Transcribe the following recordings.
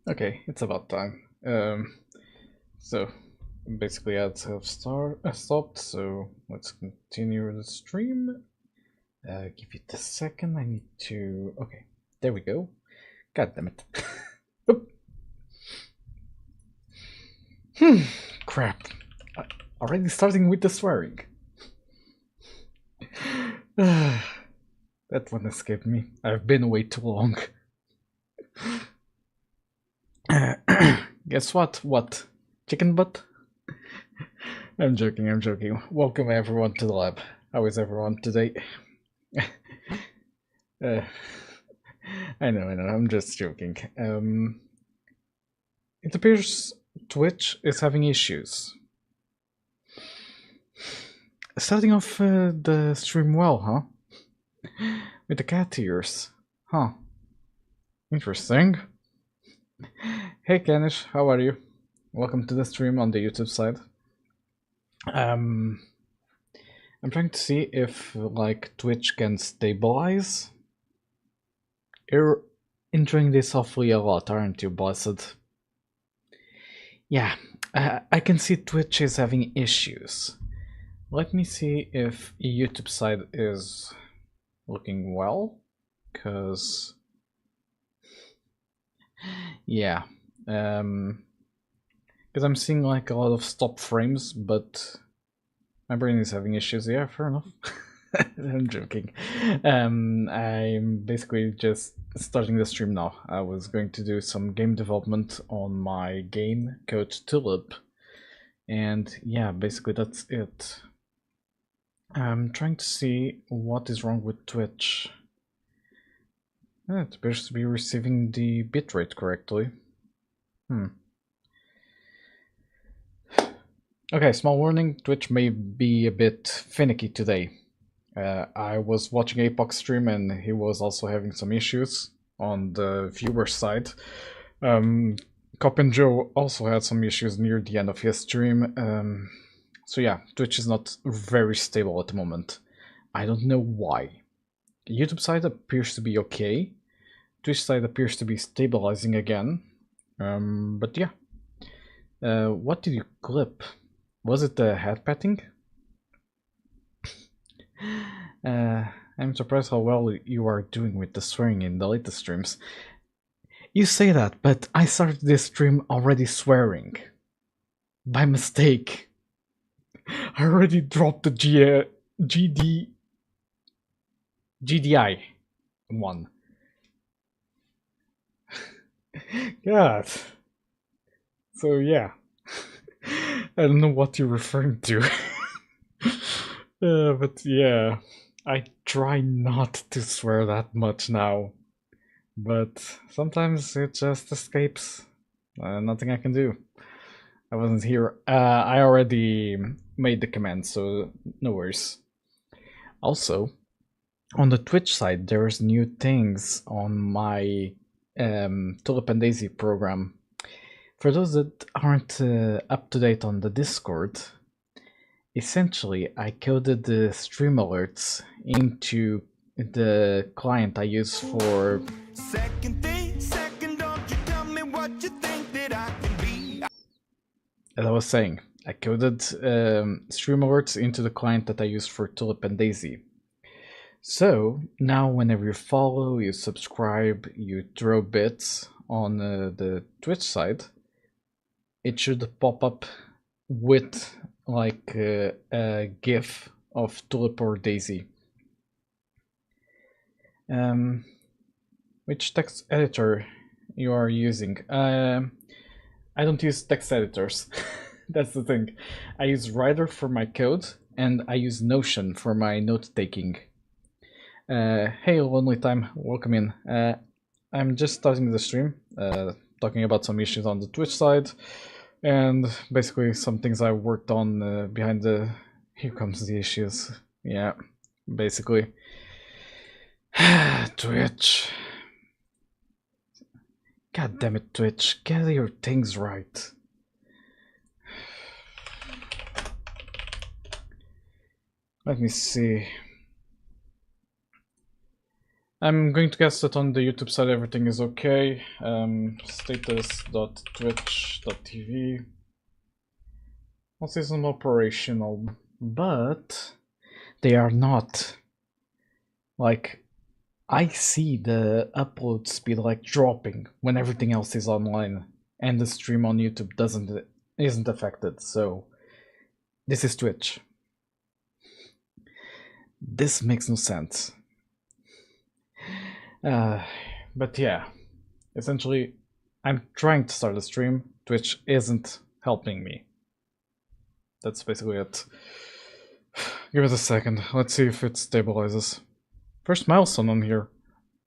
Okay, it's about time. So basically ads have stopped, so let's continue the stream. Give it a second, I need to... Okay, there we go. God damn it. Oop. Crap. Already starting with the swearing. That one escaped me. I've been away too long. Guess what? What? Chicken butt? I'm joking, I'm joking. Welcome everyone to the lab. How is everyone today? I know, I'm just joking. It appears Twitch is having issues. Starting off the stream well, huh? With the cat ears. Huh. Interesting. Hey Kanish, how are you? Welcome to the stream on the YouTube side. I'm trying to see if like Twitch can stabilize. You're enjoying this awfully a lot, aren't you, Blessed? Yeah, I can see Twitch is having issues. Let me see if YouTube side is looking well, because yeah, because I'm seeing like a lot of stop frames, but my brain is having issues. Yeah, fair enough. I'm joking. I'm basically just starting the stream now. I was going to do some game development on my game called Tulip, and yeah, basically that's it. I'm trying to see what is wrong with Twitch. It appears to be receiving the bitrate correctly. Okay, small warning, Twitch may be a bit finicky today. I was watching Apoc stream and he was also having some issues on the viewer side. Cop and Joe also had some issues near the end of his stream. So yeah, Twitch is not very stable at the moment. I don't know why. The YouTube side appears to be okay. Twitch side appears to be stabilizing again. But yeah. What did you clip? Was it the head patting? I'm surprised how well you are doing with the swearing in the latest streams. You say that, but I started this stream already swearing. By mistake. I already dropped the GDI one. God. So yeah. I don't know what you're referring to. But yeah, I try not to swear that much now. But sometimes it just escapes. Nothing I can do. I wasn't here. I already made the command, so no worries. Also, on the Twitch side, there's new things on my Tulip and Daisy program. For those that aren't up to date on the Discord, essentially I coded the stream alerts into the client I use for... As I was saying, I coded stream alerts into the client that I use for Tulip and Daisy. So now whenever you follow, you subscribe, you throw bits on the Twitch side, it should pop up with like a GIF of Tulip or Daisy. Which text editor you are using? I don't use text editors. That's the thing. I use Writer for my code, and I use Notion for my note-taking. Hey, Lonely Time, welcome in. I'm just starting the stream, talking about some issues on the Twitch side, and basically some things I worked on behind the... Here comes the issues. Yeah, basically. Twitch. God damn it, Twitch. Get your things right. Let me see. I'm going to guess that on the YouTube side everything is okay. Status.twitch.tv. All systems operational, but they are not. Like, I see the upload speed like dropping when everything else is online, and the stream on YouTube isn't affected. So this is Twitch. This makes no sense. But yeah, essentially, I'm trying to start a stream. Twitch isn't helping me. That's basically it. Give it a second. Let's see if it stabilizes. First milestone on here.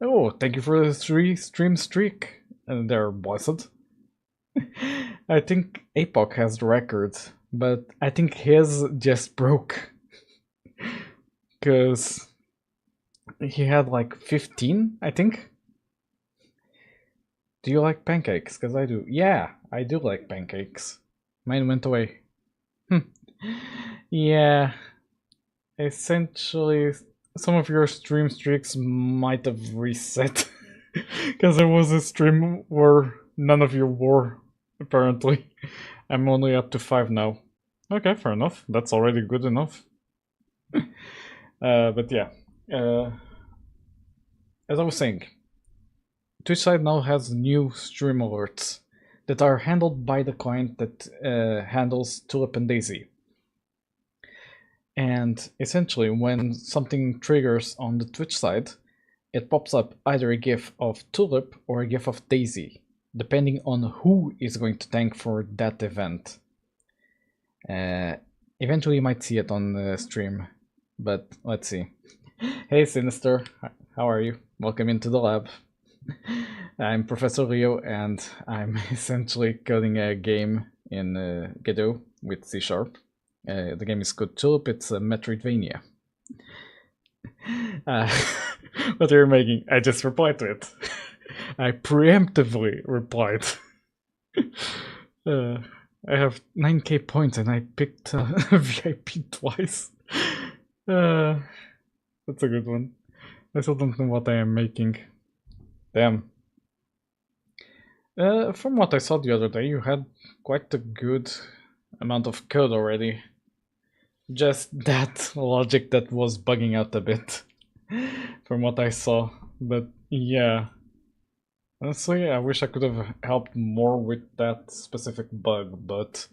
Oh, thank you for the 3 stream streak. And they're blessed. I think Apoc has the record, but I think his just broke. Because he had like 15, I think. Do you like pancakes? Because I do. Yeah, I do like pancakes. Mine went away. Yeah. Essentially, some of your stream streaks might have reset. Because there was a stream where none of you were, apparently. I'm only up to 5 now. Okay, fair enough. That's already good enough. But yeah. As I was saying, Twitch side now has new stream alerts that are handled by the client that handles Tulip and Daisy. And essentially, when something triggers on the Twitch side, it pops up either a GIF of Tulip or a GIF of Daisy, depending on who is going to tank for that event. Eventually, you might see it on the stream, but let's see. Hey, Sinister, how are you? Welcome into the lab. I'm Professor Leo, and I'm essentially coding a game in Godot with C#. The game is called Tulip. It's a Metroidvania. What are you making? I just replied to it. I preemptively replied. I have 9k points and I picked VIP twice. That's a good one. I still don't know what I am making. Damn. From what I saw the other day, you had quite a good amount of code already. Just that logic that was bugging out a bit from what I saw. But yeah, honestly, I wish I could have helped more with that specific bug, but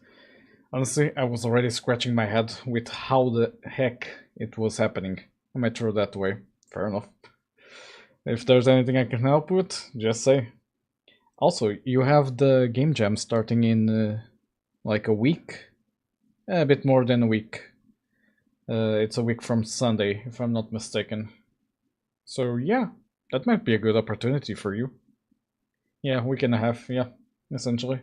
honestly, I was already scratching my head with how the heck it was happening. I might throw that away. Fair enough. If there's anything I can help with, just say. Also, you have the game jam starting in like a week? A bit more than a week. It's a week from Sunday, if I'm not mistaken. So yeah, that might be a good opportunity for you. Yeah, week and a half, yeah, essentially.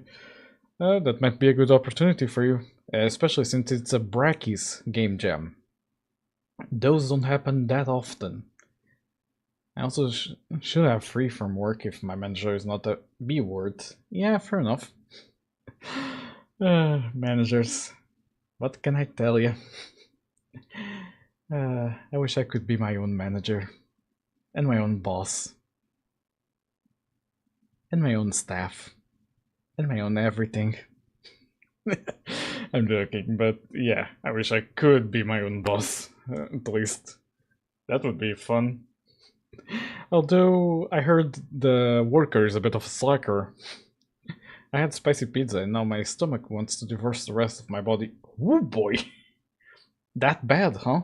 That might be a good opportunity for you, especially since it's a Brackies game jam. Those don't happen that often. I also should have free from work if my manager is not a B word. Yeah, fair enough. Managers. What can I tell you? I wish I could be my own manager. And my own boss. And my own staff. And my own everything. I'm joking, but yeah, I wish I could be my own boss. At least. That would be fun. Although I heard the worker is a bit of a slacker. I had spicy pizza and now my stomach wants to divorce the rest of my body. Oh boy! That bad, huh?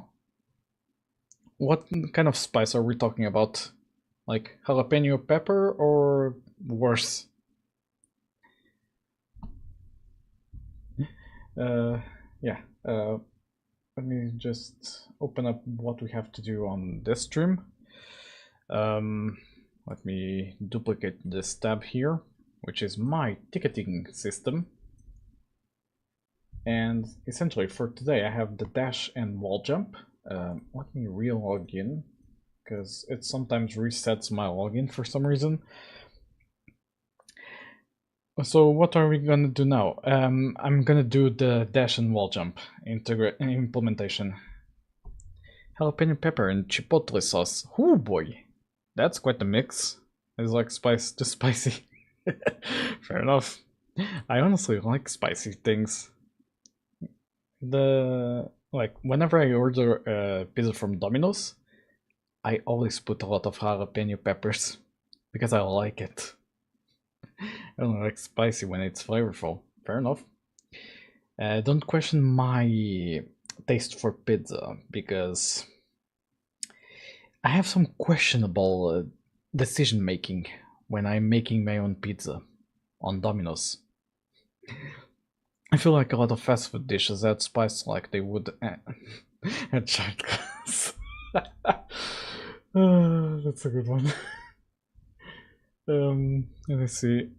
What kind of spice are we talking about? Like jalapeno pepper or worse? Yeah. Let me just open up what we have to do on this stream. Let me duplicate this tab here, which is my ticketing system. And essentially for today I have the dash and wall jump. Let me re-log in, because it sometimes resets my login for some reason. So what are we gonna do now? I'm gonna do the dash and wall jump implementation. Jalapeno pepper and chipotle sauce. Oh boy, That's quite the mix. It's like spice to spicy. Fair enough. I honestly like spicy things. Whenever I order a pizza from Domino's, I always put a lot of jalapeno peppers because I like it. I don't like spicy when it's flavorful. Fair enough. Don't question my taste for pizza because I have some questionable decision making when I'm making my own pizza on Domino's. I feel like a lot of fast food dishes add spice like they would at giant glass. That's a good one. Let me see.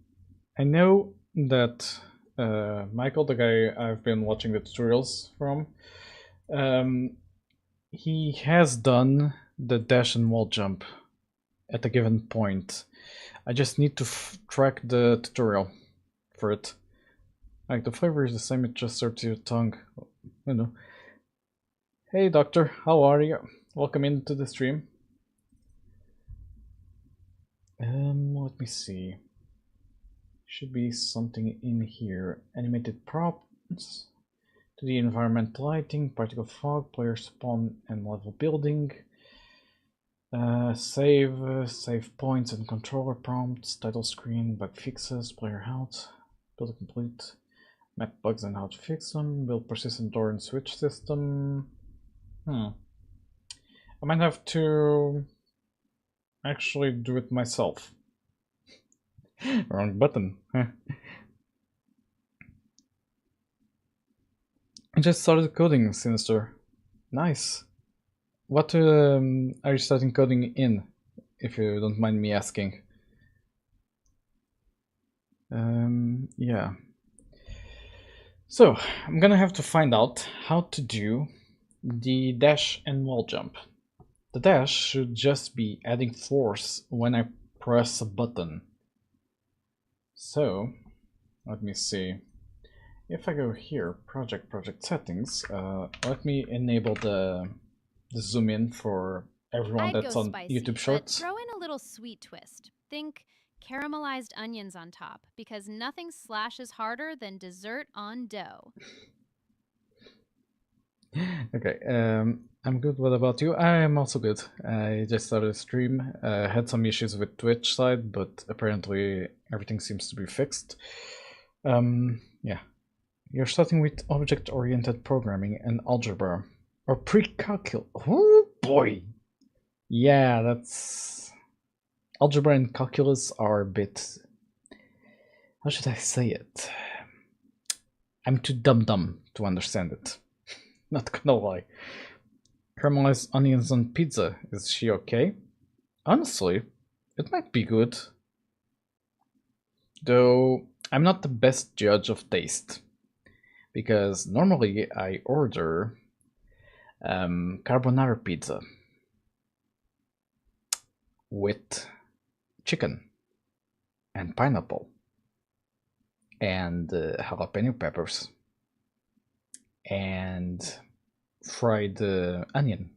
I know that Michael, the guy I've been watching the tutorials from, he has done the dash and wall jump at a given point. I just need to track the tutorial for it. Like, the flavor is the same, it just serves your tongue. You know. Hey doctor, how are you? Welcome into the stream. Let me see. Should be something in here. Animated props, to the environment lighting, particle fog, player spawn and level building. Save points and controller prompts, title screen, bug fixes, player health, build complete, map bugs and how to fix them, build persistent door and switch system. I might have to actually do it myself. Wrong button. I just started coding, Sinister. Nice. What are you starting coding in, if you don't mind me asking? Yeah. So, I'm gonna have to find out how to do the dash and wall jump. The dash should just be adding force when I press a button. So, let me see. If I go here, project settings, let me enable the zoom in for everyone that's on YouTube Shorts. But throw in a little sweet twist. Think caramelized onions on top, because nothing slashes harder than dessert on dough. Okay, I'm good. What about you? I am also good. I just started a stream. Had some issues with Twitch side, but apparently everything seems to be fixed. Yeah. You're starting with object-oriented programming and algebra. Or pre-calculus. Oh boy! Yeah, that's... Algebra and calculus are a bit... How should I say it? I'm too dumb to understand it. Not gonna lie. Caramelized onions on pizza. Is she okay? Honestly, it might be good. Though, I'm not the best judge of taste. Because normally I order carbonara pizza with chicken and pineapple and jalapeno peppers and fried onion.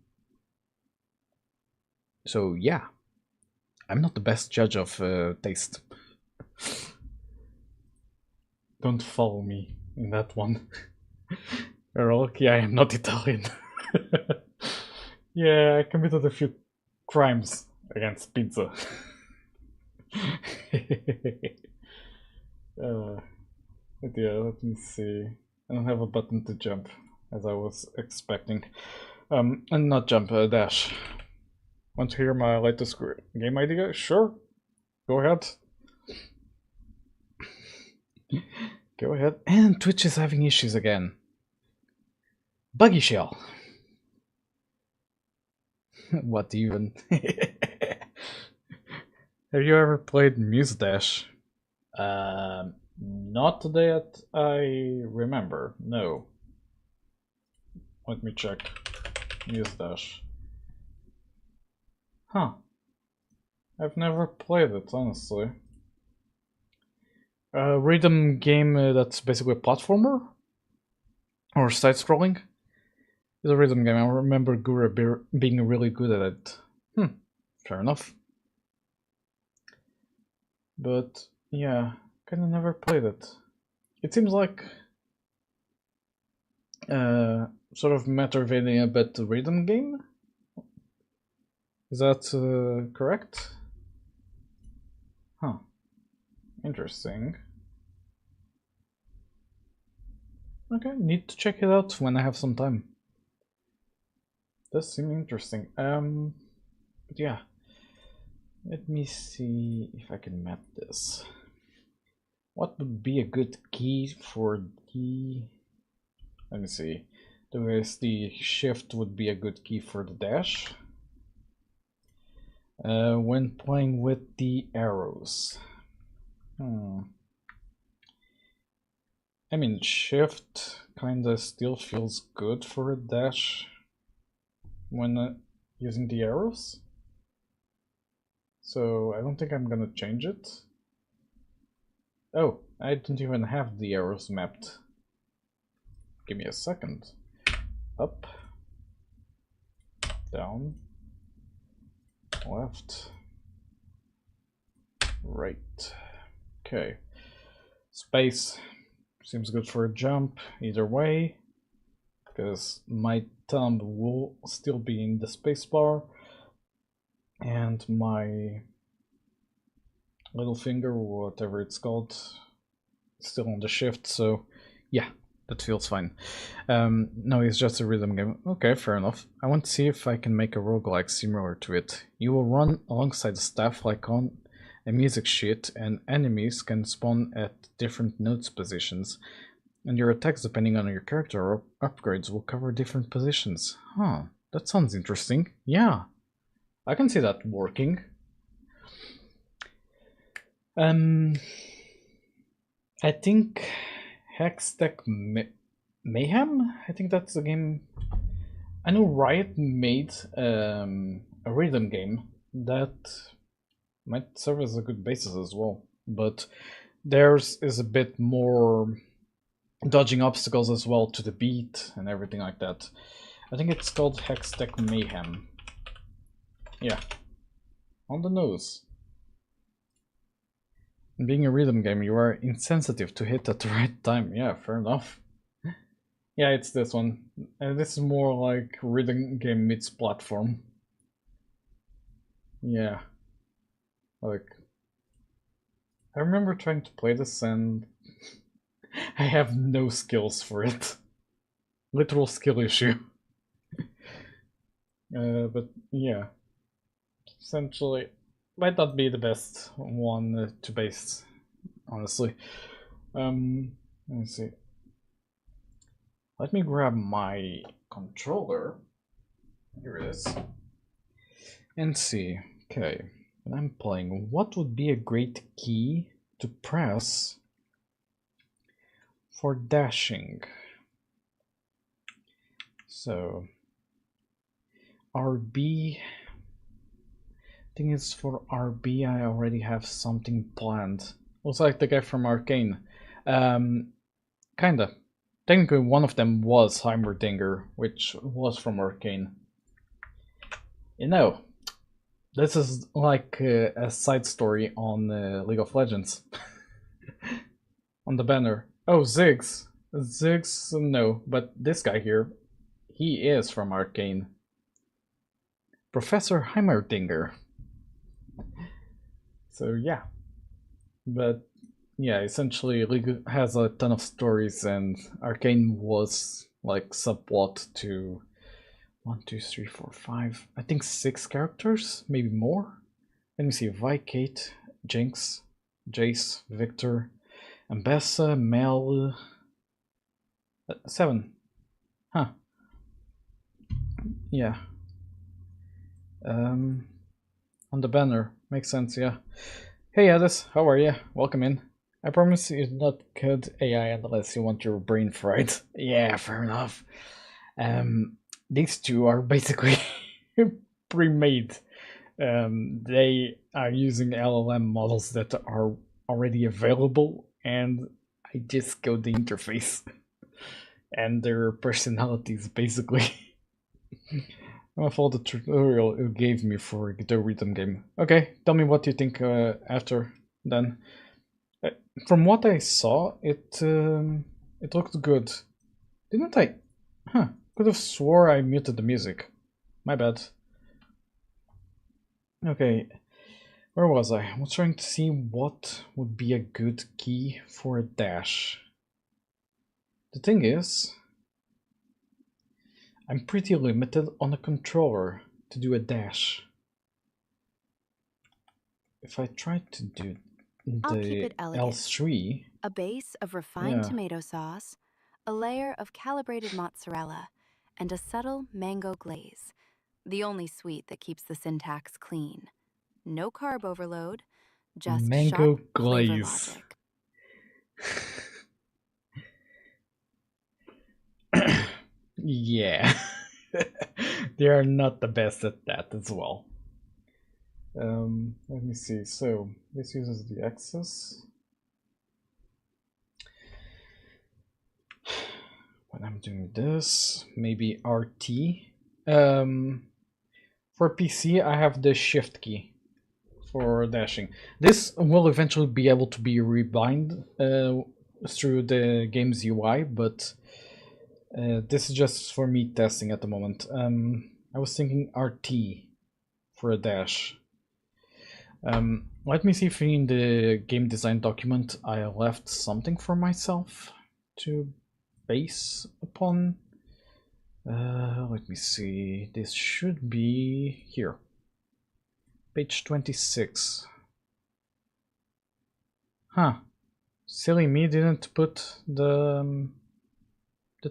So yeah, I'm not the best judge of taste. Don't follow me in that one. You're lucky I am not Italian. Yeah, I committed a few crimes against pizza. But yeah, let me see. I don't have a button to jump, as I was expecting. And not jump, dash. Want to hear my latest game idea? Sure. Go ahead. Go ahead. And Twitch is having issues again. Buggy shell. What even? Have you ever played Muse Dash? Not that I remember, no. Let me check. Muse Dash. Huh. I've never played it, honestly. A rhythm game that's basically a platformer? Or side-scrolling? It's a rhythm game. I remember Gura being really good at it. Fair enough. But yeah, kinda never played it. It seems like sort of Metroidvania but rhythm game. Is that correct? Huh. Interesting. Okay, need to check it out when I have some time. Does seem interesting. But yeah. Let me see if I can map this. What would be a good key for the... Let me see. The shift would be a good key for the dash. When playing with the arrows. I mean, shift kinda still feels good for a dash when using the arrows. So I don't think I'm gonna change it. Oh, I don't even have the arrows mapped. Give me a second. Up, down, left, right. Okay. Space seems good for a jump either way, because my thumb will still be in the spacebar and my little finger, whatever it's called, still on the shift, so yeah, that feels fine. No, it's just a rhythm game. Okay, fair enough. I want to see if I can make a roguelike similar to it. You will run alongside the staff like on a music sheet, and enemies can spawn at different notes positions. And your attacks, depending on your character or upgrades, will cover different positions. Huh, that sounds interesting. Yeah, I can see that working. I think Hextech Mayhem? I think that's the game. I know Riot made a rhythm game that might serve as a good basis as well, but theirs is a bit more dodging obstacles as well to the beat and everything like that. I think it's called Hextech Mayhem. Yeah, on the nose. Being a rhythm game, you are insensitive to hit at the right time. Yeah, fair enough. Yeah, it's this one. This is more like rhythm game meets platform. Yeah. Like, I remember trying to play this and I have no skills for it. Literal skill issue. But yeah. Essentially, might not be the best one to base, honestly. Let me see. Let me grab my controller. Here it is. And see. Okay. When I'm playing, what would be a great key to press for dashing? So, RB. Thing is, for RB, I already have something planned. Looks like the guy from Arcane. Kinda. Technically, one of them was Heimerdinger, which was from Arcane. You know, this is like a side story on League of Legends. On the banner. Oh, Ziggs. Ziggs, no, but this guy here, he is from Arcane. Professor Heimerdinger. So yeah. But yeah, essentially League has a ton of stories and Arcane was like subplot to 1, 2, 3, 4, 5, I think 6 characters, maybe more. Let me see, Vi, Kate, Jinx, Jace, Victor, Ambessa, Mel, 7. Huh. Yeah. On the banner, makes sense, yeah. Hey Addis, how are you? Welcome in. I promise you're not good AI unless you want your brain fried. Yeah, fair enough. These two are basically pre-made. They are using LLM models that are already available, and I just code the interface and their personalities basically. I followed the tutorial it gave me for Godot rhythm game. Okay, tell me what you think after. then. From what I saw, it looked good. Didn't I? Huh. Could have swore I muted the music. My bad. Okay. Where was I? I was trying to see what would be a good key for a dash. The thing is, I'm pretty limited on a controller to do a dash. If I try to do I'll keep the it elegant. L3, A base of refined yeah, tomato sauce, a layer of calibrated mozzarella, and a subtle mango glaze. The only sweet that keeps the syntax clean. No carb overload, just mango sharp flavor glaze. logic. Yeah, they are not the best at that as well. Let me see. So this uses the axis. When I'm doing this, maybe RT. For PC, I have the Shift key for dashing. This will eventually be able to be rebind through the game's UI, but this is just for me testing at the moment. I was thinking RT for a dash. Let me see if in the game design document I left something for myself to base upon. Let me see. This should be here. Page 26. Huh. Silly me didn't put the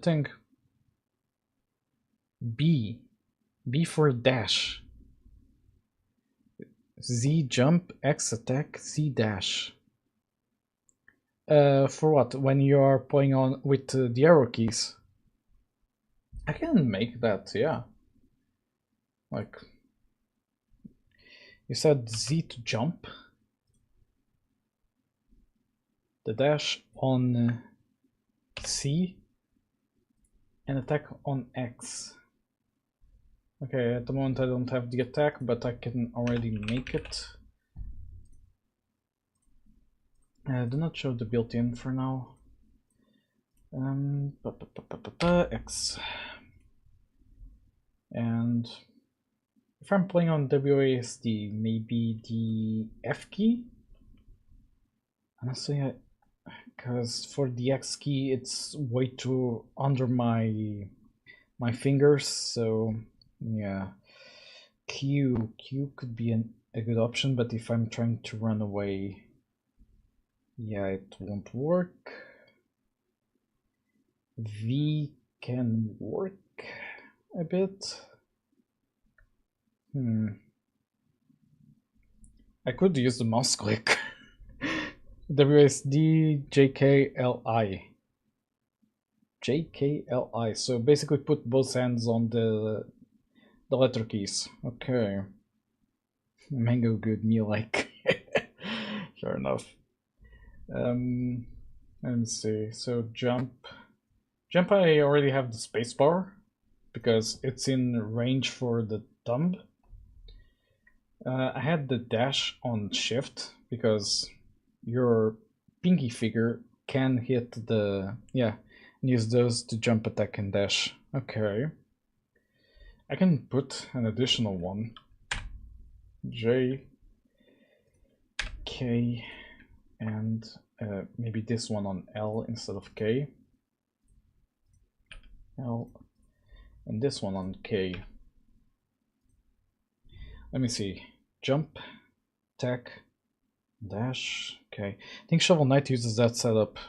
thing. B. B for dash. Z jump, X attack, Z dash. For what? When you are playing on with the arrow keys. I can make that, yeah. Like, you said Z to jump. The dash on C and attack on X. Okay, at the moment I don't have the attack, but I can already make it. Do not show the built-in for now. X. And if I'm playing on WASD, maybe the F key? Honestly, because for the X key it's way too under my fingers, so yeah. Q could be a good option, but if I'm trying to run away, yeah, it won't work. V can work a bit. I could use the mouse click. WSD JKLI. JKLI. So basically put both hands on the letter keys. Okay. Mango good, me like. Sure enough. Let me see. So jump. Jump, I already have the spacebar because it's in range for the thumb. I had the dash on shift because your pinky finger can hit the, yeah, and use those to jump, attack, and dash. Okay. I can put an additional one. J, K, and maybe this one on L instead of K. L, and this one on K. Let me see. Jump, attack, dash. Okay. I think Shovel Knight uses that setup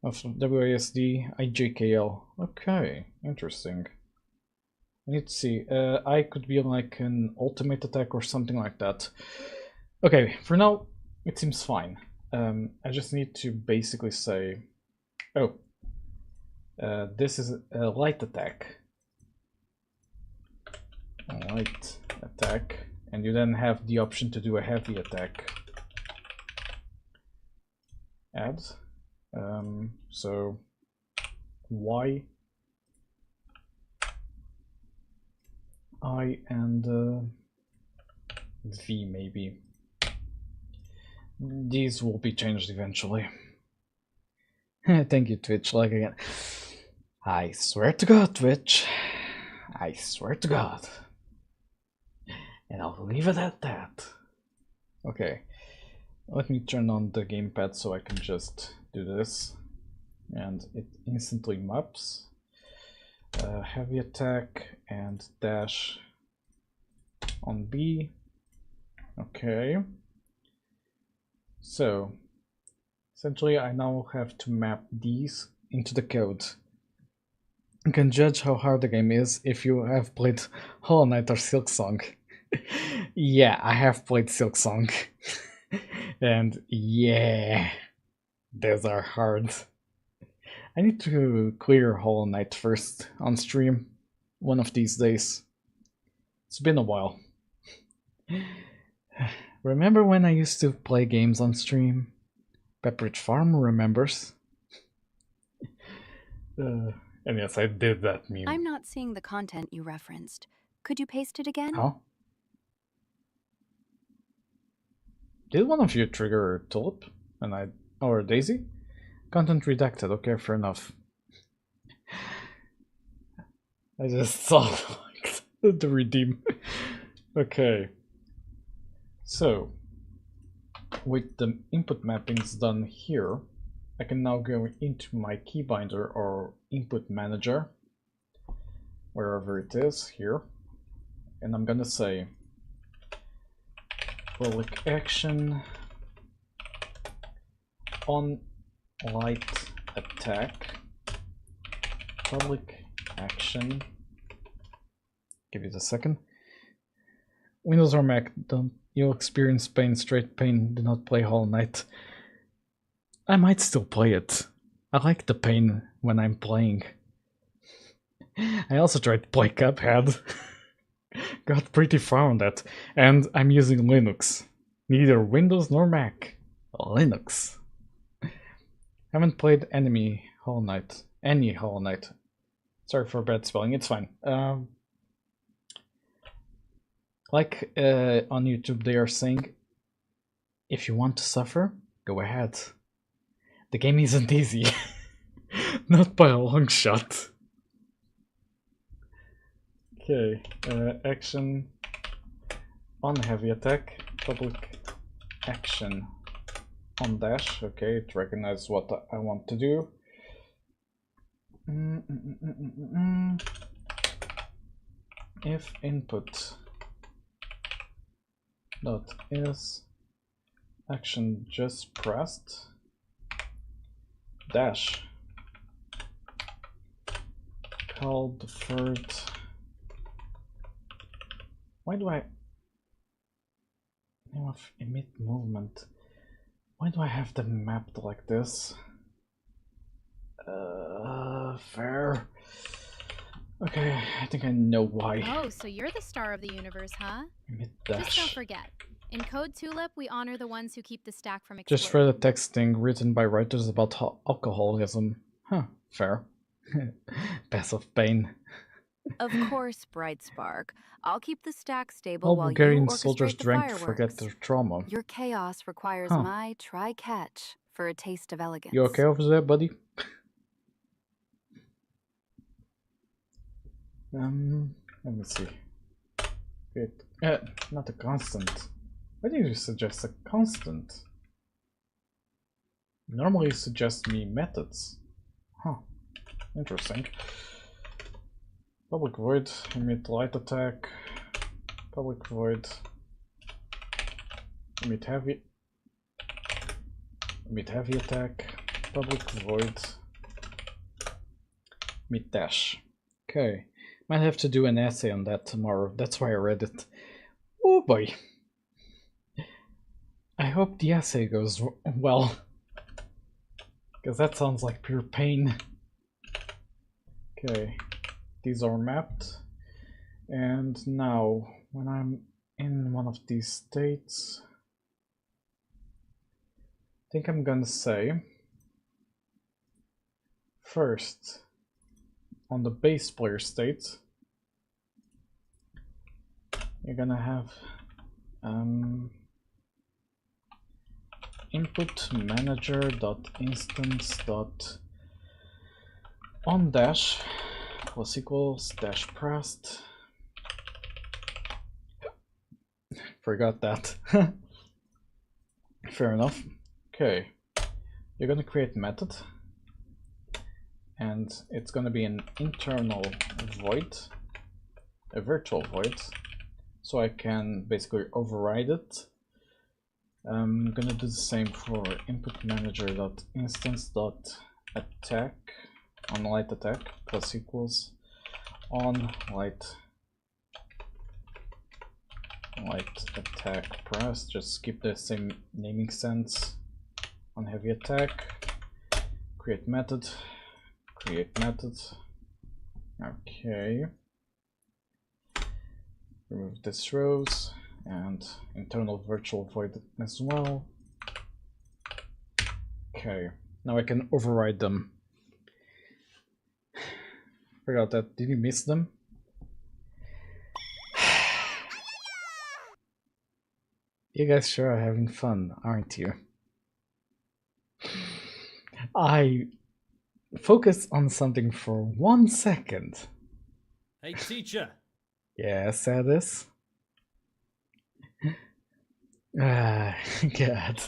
of WASD IJKL. Okay, interesting. I need to see. I could be like an ultimate attack or something like that. Okay, for now, it seems fine. I just need to basically say, oh, this is a light attack. A light attack. And you then have the option to do a heavy attack. Add. So Y, I, and V maybe. These will be changed eventually. Thank you, Twitch. Like again. I swear to God, Twitch. I swear to God. And I'll leave it at that. Okay. Let me turn on the gamepad so I can just do this. And it instantly maps. Heavy attack and dash on B. Okay. So, essentially I now have to map these into the code. You can judge how hard the game is if you have played Hollow Knight or Silksong. Yeah, I have played Silksong. And yeah, those are hard. I need to clear Hollow Knight first on stream one of these days. It's been a while. Remember when I used to play games on stream? Pepperidge Farm remembers. And yes, I did that meme. I'm not seeing the content you referenced. Could you paste it again? Huh? Did one of you trigger Tulip or Daisy? Content redacted. Okay, fair enough. I just saw the redeem. Okay. So, with the input mappings done here, I can now go into my keybinder or input manager, wherever it is here, and I'm gonna say public action on light attack, public action, give it a second. Windows or Mac, you'll experience pain, straight pain, do not play Hollow Knight. I might still play it. I like the pain when I'm playing. I also tried to play Cuphead. Got pretty far on that. And I'm using Linux. Neither Windows nor Mac. Linux. Haven't played any Hollow Knight. Sorry for bad spelling, it's fine. Like on YouTube they are saying, if you want to suffer, go ahead. The game isn't easy. Not by a long shot. Okay, action on heavy attack, public action on dash. Okay, it recognizes what I want to do. If input dot is action just pressed dash call deferred. Why do I name of emit movement? Why do I have them mapped like this? Fair. Okay, I think I know why. Oh, so you're the star of the universe, huh? Emit Just don't dash. forget. In Code Tulip, we honor the ones who keep the stack from Just exploding. read a texting written by writers about alcoholism. Huh, fair. Passive pain. Of course, Bright Spark. I'll keep the stack stable All while Bulgarian you soldiers orchestrate the drank to fireworks. forget their trauma. Your chaos requires Huh. my try-catch for a taste of elegance. You okay over there, buddy? Let me see. Good. Not a constant. Why did you suggest a constant? Normally you suggest me methods. Huh. Interesting. Public void, emit light attack. Public void. Emit heavy attack. Public void. Emit dash. Okay. Might have to do an essay on that tomorrow. That's why I read it. Oh boy. I hope the essay goes well. Because that sounds like pure pain. Okay. These are mapped. And now, when I'm in one of these states, I think I'm gonna say, first, on the base player state, you're gonna have input manager dot instance dot on dash plus equals dash pressed. Forgot that. Fair enough. Okay, you're gonna create method, and it's gonna be an internal void, a virtual void, so I can basically override it. I'm gonna do the same for input manager dot instance dot attack on light attack plus equals on light attack press. Just keep the same naming sense. On heavy attack, create method. Okay. Remove this rows and internal virtual void as well. Okay, now I can override them. Forgot that. Did you miss them? You guys sure are having fun, aren't you? I focus on something for 1 second. Hey, teacher. Yes, Addis. Ah, God.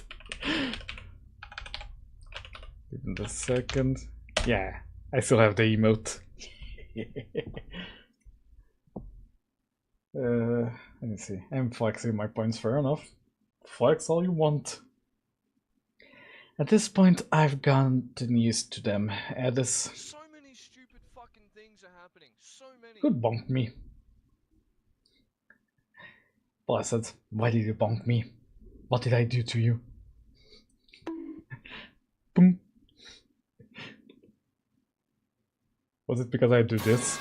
Give it a second. Yeah, I still have the emote. Let me see. I'm flexing my points, fair enough. Flex all you want. At this point, I've gotten used to them. Addis. So many stupid fucking things are happening. So many. Who bonked me? Blessed, why did you bonk me? What did I do to you? Boom. Was it because I do this?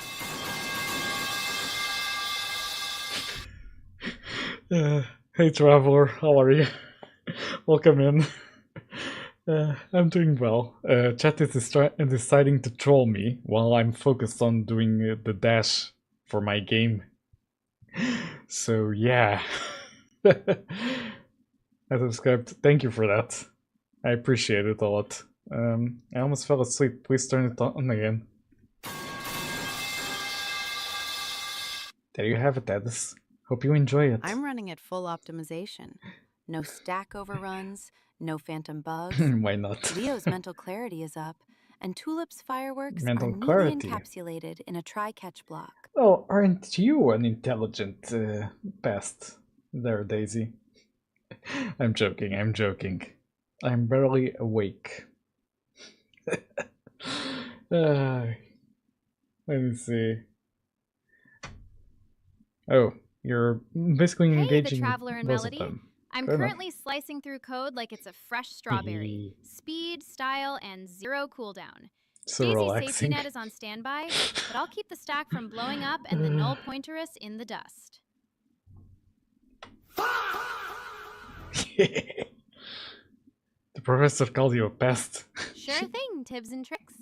Hey Traveler, how are you? Welcome in. I'm doing well. Chat is deciding to troll me while I'm focused on doing the dash for my game. So yeah. I subscribed. Thank you for that. I appreciate it a lot. I almost fell asleep. Please turn it on again. There you have it, Addis. Hope you enjoy it. I'm running at full optimization. No stack overruns, no phantom bugs. Why not? Leo's mental clarity is up, and Tulip's fireworks Mental are neatly clarity. encapsulated in a try-catch block. Oh, aren't you an intelligent pest there, Daisy? I'm joking, I'm joking. I'm barely awake. Let me see. Oh, you're basically Hey, the engaging Traveler and both Melody. of them. I'm Fair enough. currently slicing through code like it's a fresh strawberry. Speed, style, and zero cooldown. So Daisy's safety relaxing. net is on standby, but I'll keep the stack from blowing up and the null pointerus in the dust. The professor called you a pest. Sure thing, Tibbs and Tricks.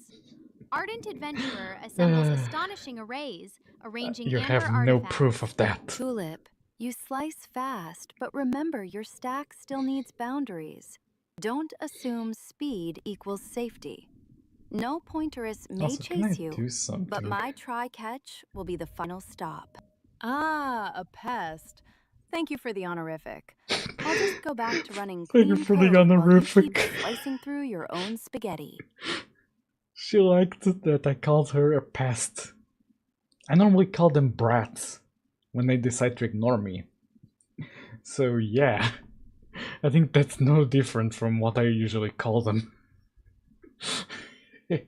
Ardent Adventurer assembles astonishing arrays, arranging You amber have no artifacts. proof of that. Tulip, you slice fast, but remember your stack still needs boundaries. Don't assume speed equals safety. No pointerus may Also, can I chase you, do something? but my try-catch will be the final stop. Ah, a pest. Thank you for the honorific. I'll just go back to running Thank you clean for the code while you honorific. keep slicing through your own spaghetti. She liked that I called her a pest. I normally call them brats when they decide to ignore me. So yeah, I think that's no different from what I usually call them. But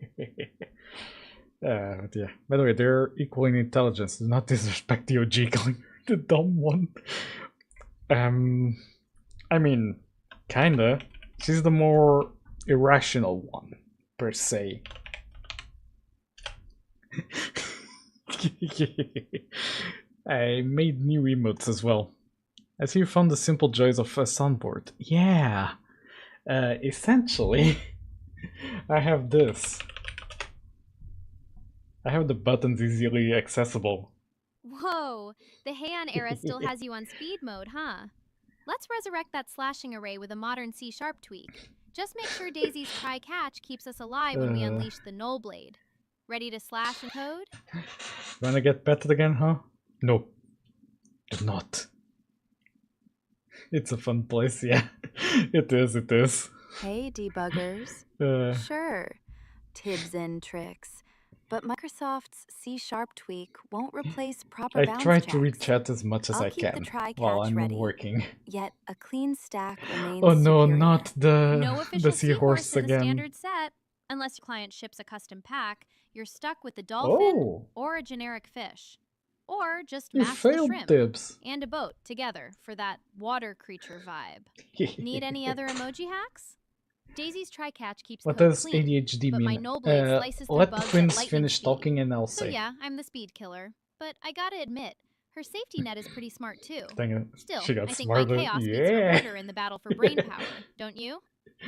yeah, by the way, they're equal in intelligence. Do not disrespect the OG calling her the dumb one. I mean, kinda. She's the more irrational one, per se. I made new emotes as well. I see you found the simple joys of a soundboard. Yeah. Essentially, I have this. I have the buttons easily accessible. Whoa, the Heian era still has you on speed mode, huh? Let's resurrect that slashing array with a modern C# tweak. Just make sure Daisy's try-catch keeps us alive when we unleash the null blade. Ready to slash and code? Wanna get petted again, huh? No. Do not. It's a fun place, yeah. It is. Hey, debuggers. Sure, tips and tricks. But Microsoft's C# tweak won't replace proper I bounce try checks. to read chat as much as I'll I keep the can try-catch while I'm ready. working. Yet a clean stack remains Oh no, superior. not No the official seahorse seahorse in the again. standard set. Unless your client ships a custom pack, you're stuck with the dolphin Oh, or a generic fish. Or just you mash the failed, shrimp Tibbs. and a boat together for that water creature vibe. Need any other emoji hacks? Daisy's try-catch keeps What code does clean, ADHD but my mean? null blade slices through Let the bugs at twins lightning finish speed. talking and I'll So say. yeah, I'm the speed killer. But I gotta admit, her safety net is pretty smart too. Dang it. Still, She got I think my smarter. chaos beats her Yeah. murder in the battle for brain power, don't you?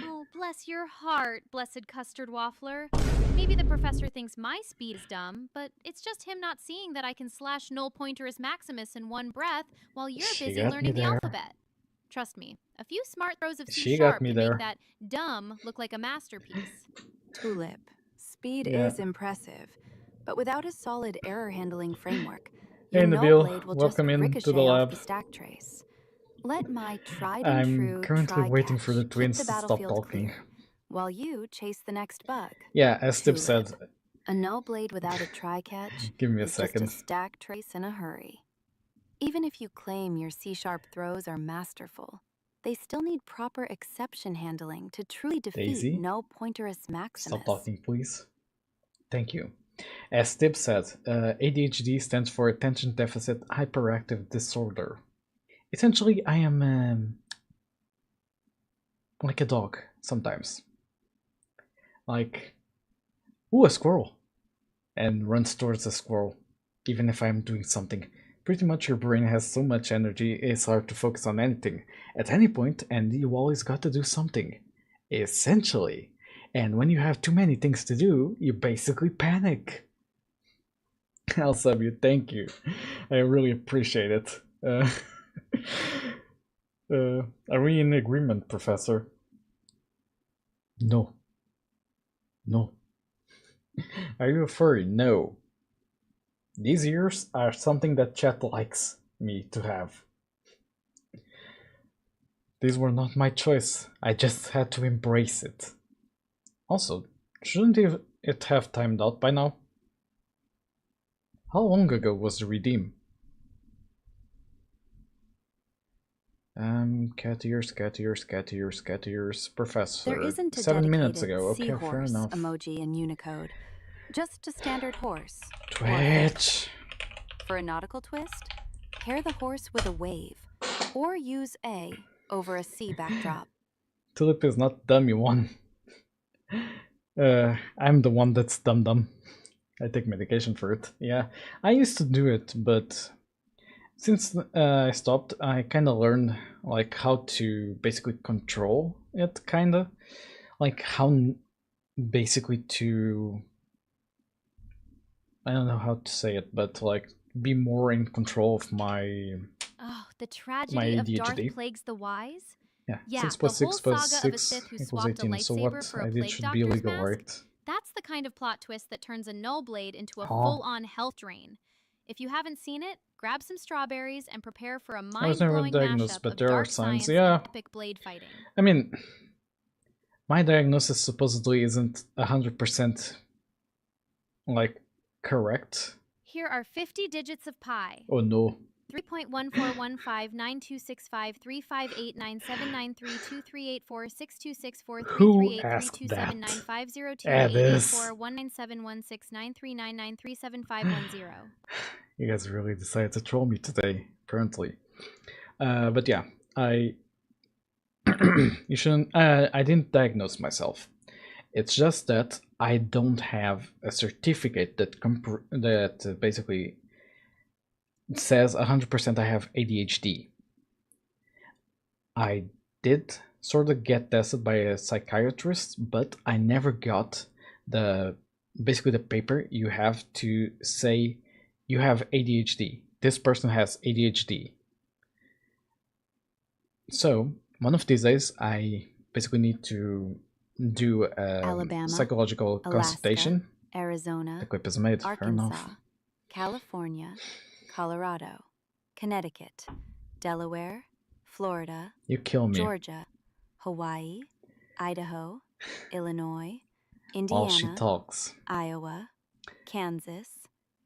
Oh, bless your heart, blessed custard waffler. Maybe the professor thinks my speed is dumb, but it's just him not seeing that I can slash null pointerus maximus in one breath while you're She busy got me learning the there. alphabet. Trust me, a few smart throws of She C# got me can there. make that dumb look like a masterpiece. Tulip, speed Yeah. is impressive, but without a solid error handling framework, Hey, your null Nabil, blade will welcome just in to ricochet the off lab. the stack trace. Let my tried and I'm true currently waiting for the try-catch twins keep the to stop battlefield talking. clear, while you chase the next bug. Yeah, as Tibbs said, Tulip, a null blade without a try-catch give me a is just second. a stack trace in a hurry. Even if you claim your C# throws are masterful, they still need proper exception handling to truly defeat Daisy? null pointerus maximus. Stop talking, please. Thank you. As Tibbs said, ADHD stands for Attention Deficit Hyperactive Disorder. Essentially, I am like a dog sometimes. Like, ooh, a squirrel. And runs towards a squirrel, even if I'm doing something. Pretty much your brain has so much energy, it's hard to focus on anything at any point, and you always got to do something. Essentially. And when you have too many things to do, you basically panic. I'll sub you, thank you. I really appreciate it. Are we in agreement, Professor? No. No. Are you a furry? No. These ears are something that chat likes me to have. These were not my choice. I just had to embrace it. Also, shouldn't it have timed out by now? How long ago was the redeem? Cat ears, Professor. There isn't a 7 minutes dedicated ago. Okay, fair seahorse enough. emoji in Unicode, just a standard horse. or Twitch. fish. For a nautical twist, pair the horse with a wave, or use A over a C backdrop. Tulip is not dumb, you won. I'm the one that's dumb. I take medication for it. Yeah, I used to do it, but since I stopped, I kind of learned like how to basically control it, like how basically to, I don't know how to say it, but like be more in control of my Oh, the tragedy of Darth ADHD. plagues the wise? Yeah, Yeah, 6 the plus 6 whole plus saga of a 6 Sith who equals swapped a 18. So lightsaber what for I a did plague should doctor's be illegal, mask. right? That's the kind of plot twist that turns a null blade into a Huh. full-on health drain. If you haven't seen it, grab some strawberries and prepare for a I was never mind-blowing diagnosed, mashup but of there are dark signs, science yeah. and epic blade fighting. I mean, my diagnosis supposedly isn't 100% like correct. Here are 50 digits of pi. Oh no. 3.1415926535897932384626433842643267950288419716939937939939371502 Who asked that? You guys really decided to troll me today, apparently. But yeah, you shouldn't. I didn't diagnose myself. It's just that I don't have a certificate that basically says 100% I have ADHD. I did sort of get tested by a psychiatrist, but I never got basically the paper you have to say you have ADHD. This person has ADHD. So one of these days, I basically need to do a Alabama, psychological Alaska, consultation. Arizona, The clip is made. Fair enough. Arkansas, California, Colorado, Connecticut, Delaware, Florida, You kill me. Georgia, Hawaii, Idaho, Illinois, While she Indiana, talks. Iowa, Kansas,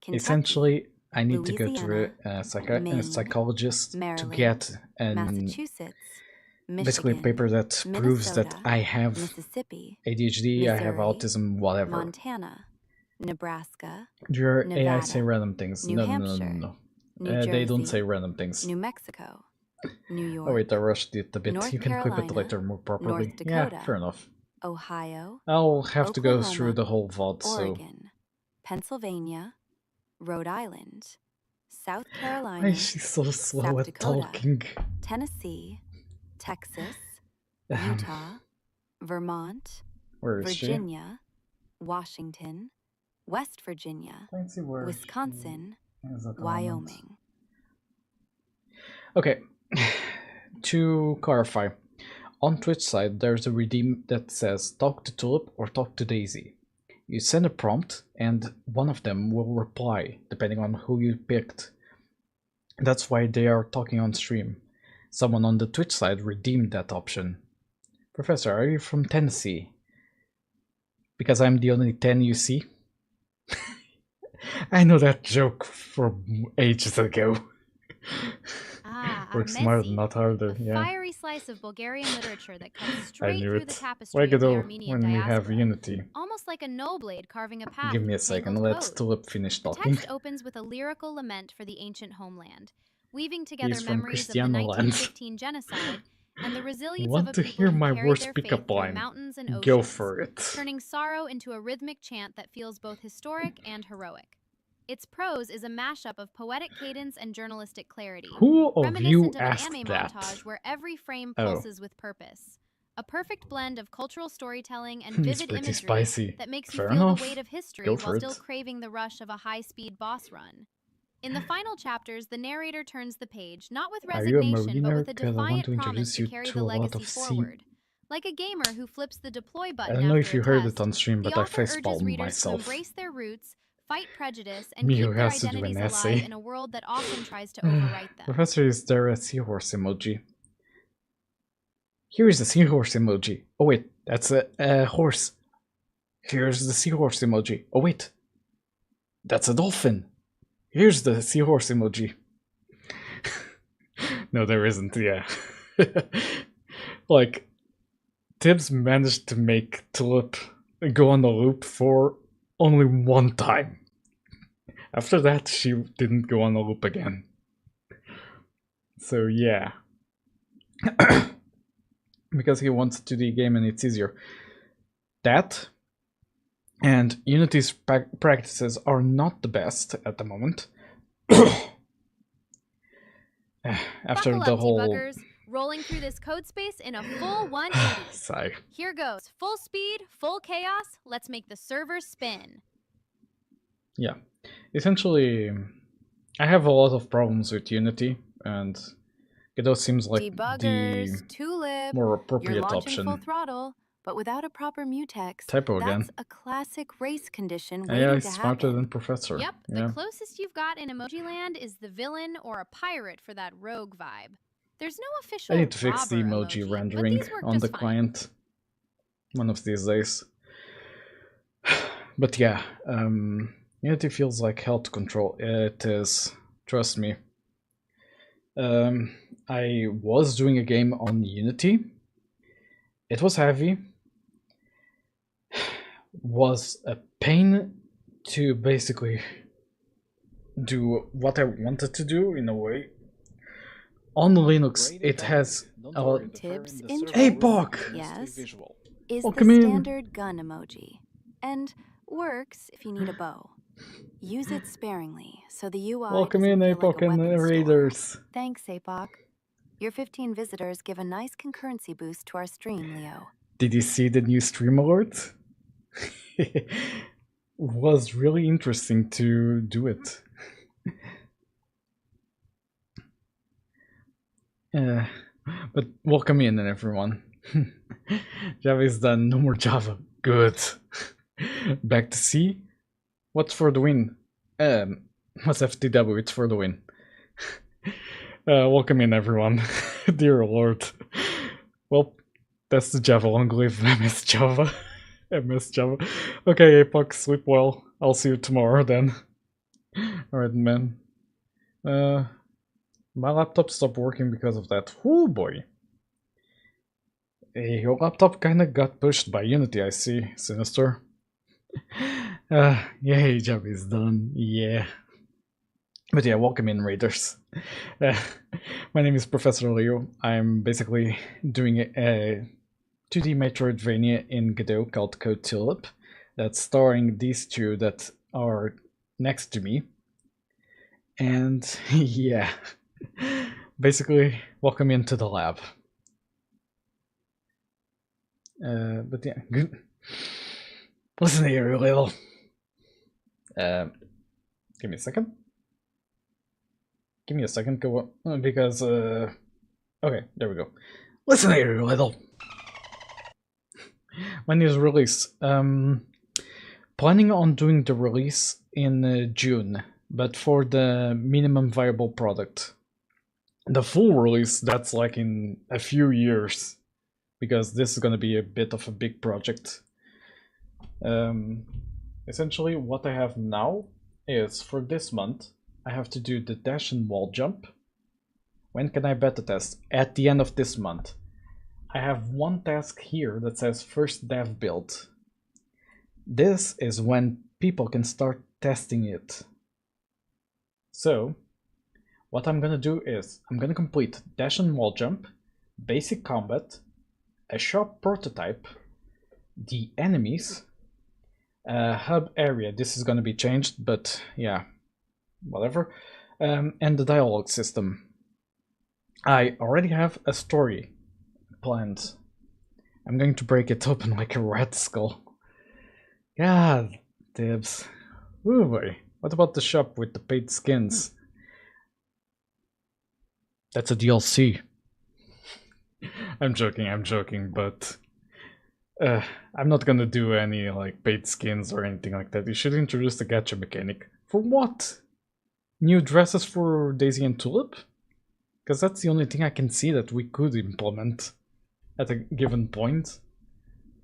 Kentucky, Essentially, I need to go to Louisiana, a Maine, psychologist to Maryland, get Massachusetts, basically a Michigan, paper that proves that Minnesota, I have Mississippi, ADHD, I have Missouri, autism, whatever. Montana, Nebraska, Your AI say Nevada, random things. New No, Hampshire, no. New They don't Jersey, say random things. New Mexico, New York, Oh wait, I rushed it a bit. North You can clip it Carolina, later more properly. North Yeah, Dakota, fair enough. Ohio, I'll have to go through Oklahoma, the whole VOD, so... Oregon, Pennsylvania, Rhode Island, South Why Carolina, is she so slow South at Dakota, talking? Tennessee, Texas, Utah, Vermont, Where is Virginia, Washington, West Virginia, she? Wisconsin, Is at the moment. Wyoming. Okay, to clarify, on Twitch side there's a redeem that says talk to Tulip or talk to Daisy. You send a prompt and one of them will reply depending on who you picked. That's why they are talking on stream. Someone on the Twitch side redeemed that option. Professor, are you from Tennessee? Because I'm the only 10 you see? I know that joke from ages ago. Work smarter, Messi, not harder. a Yeah, fiery slice of Bulgarian literature that cuts I straight knew through the it. tapestry Why of the Godot Armenian when we have diaspora, Unity? almost like a null blade carving a path Give me a through second, tangled let's code. Tulip finish The talking. text opens with a lyrical lament for the ancient homeland, weaving together He's from memories of the Cristiano land. 1915 genocide and the resilience of Want a to people hear who my carried worst their pickup faith through line? mountains and oceans, Go for it. turning sorrow into a rhythmic chant that feels both historic and heroic. Its prose is a mashup of poetic cadence and journalistic clarity, Who of you reminiscent of an asked anime that? montage where every frame Oh. pulses with purpose. A perfect blend of cultural storytelling and It's vivid pretty imagery spicy. that makes you Fair feel enough. the weight of history Go while for still it. craving the rush of a high-speed boss run. In the final chapters, the narrator turns the page, not with Are you a resignation, but mariner? with a Because I want defiant to promise introduce to you carry to the a lot legacy of sea. forward. Like a gamer who flips the deploy I button don't know after if you a heard test, it on stream, the but I author urges facepalmed readers myself. to embrace their roots, fight prejudice, and Me keep who their has to do an identities essay. alive in a world that often tries to overwrite them. Professor, is there a seahorse emoji? Here is the seahorse emoji. Oh wait, that's a horse. Here's the seahorse emoji. Oh wait, that's a dolphin. Here's the seahorse emoji. No, there isn't, yeah. Like, Tibbs managed to make Tulip go on a loop for only one time. After that, she didn't go on a loop again. So yeah. Because he wants to do the game and it's easier. That and Unity's practices are not the best at the moment. After Buckle the up, whole debuggers. Rolling through this code space in a full 180. sigh. Here goes. Full speed, full chaos. Let's make the server spin. Yeah. Essentially, I have a lot of problems with Unity, and Godot seems like Debuggers, the Tulip, more you're appropriate launching option. full throttle, but without a proper mutex, Typo again. that's a classic race condition Yeah, waiting he's to smarter happen. than Professor. Yep, Yeah. the closest you've got in Emoji Land is the villain or a pirate for that rogue vibe. There's no official I need to fix the robber emoji but rendering these work on just the fine. client one of these days. But yeah, Unity feels like hell to control. It is, trust me. I was doing a game on Unity. It was heavy. Was a pain to basically do what I wanted to do in a way. On Linux, it has a lot. Tips, Hey, intros, Bok! yes, is Welcome the in. standard gun emoji, and works if you need a bow. Use it sparingly, so the UI Welcome doesn't in, feel like APOC a and weapon store. Raiders. Thanks, APOC. Your 15 visitors give a nice concurrency boost to our stream, Leo. Did you see the new stream alert? Was really interesting to do it. But welcome in, everyone. Java is done. No more Java. Good. Back to C. What's for the win? What's FTW? It's for the win. Welcome in, everyone. Dear Lord. Well, that's the Java. Long live MS Java. MS Java. Okay, Apoc, sleep well. I'll see you tomorrow then. Alright, man. My laptop stopped working because of that. Oh boy. Hey, your laptop kinda got pushed by Unity, I see, Sinister. Yay, job is done, yeah. But yeah, welcome in, Raiders. My name is Professor Leo. I'm basically doing a 2D Metroidvania in Godot called Code Tulip that's starring these two that are next to me. And yeah, basically, welcome into the lab. But yeah, good. Listen here, you little. Give me a second. Give me a second, go on, because okay, there we go. Listen here, you little. When is release? Planning on doing the release in June, but for the minimum viable product. The full release, that's like in a few years, because this is going to be a bit of a big project. Essentially, what I have now is for this month, I have to do the dash and wall jump. When can I beta test? At the end of this month. I have one task here that says first dev build. This is when people can start testing it. So, what I'm gonna do is, I'm gonna complete dash and wall jump, basic combat, a shop prototype, the enemies, hub area, this is gonna be changed, but yeah, whatever, and the dialogue system. I already have a story planned. I'm going to break it open like a rat skull. God, dibs. Ooh boy. What about the shop with the paid skins? That's a DLC. I'm joking, but I'm not gonna do any like paid skins or anything like that. You should introduce the gacha mechanic. For what? New dresses for Daisy and Tulip? Because that's the only thing I can see that we could implement at a given point.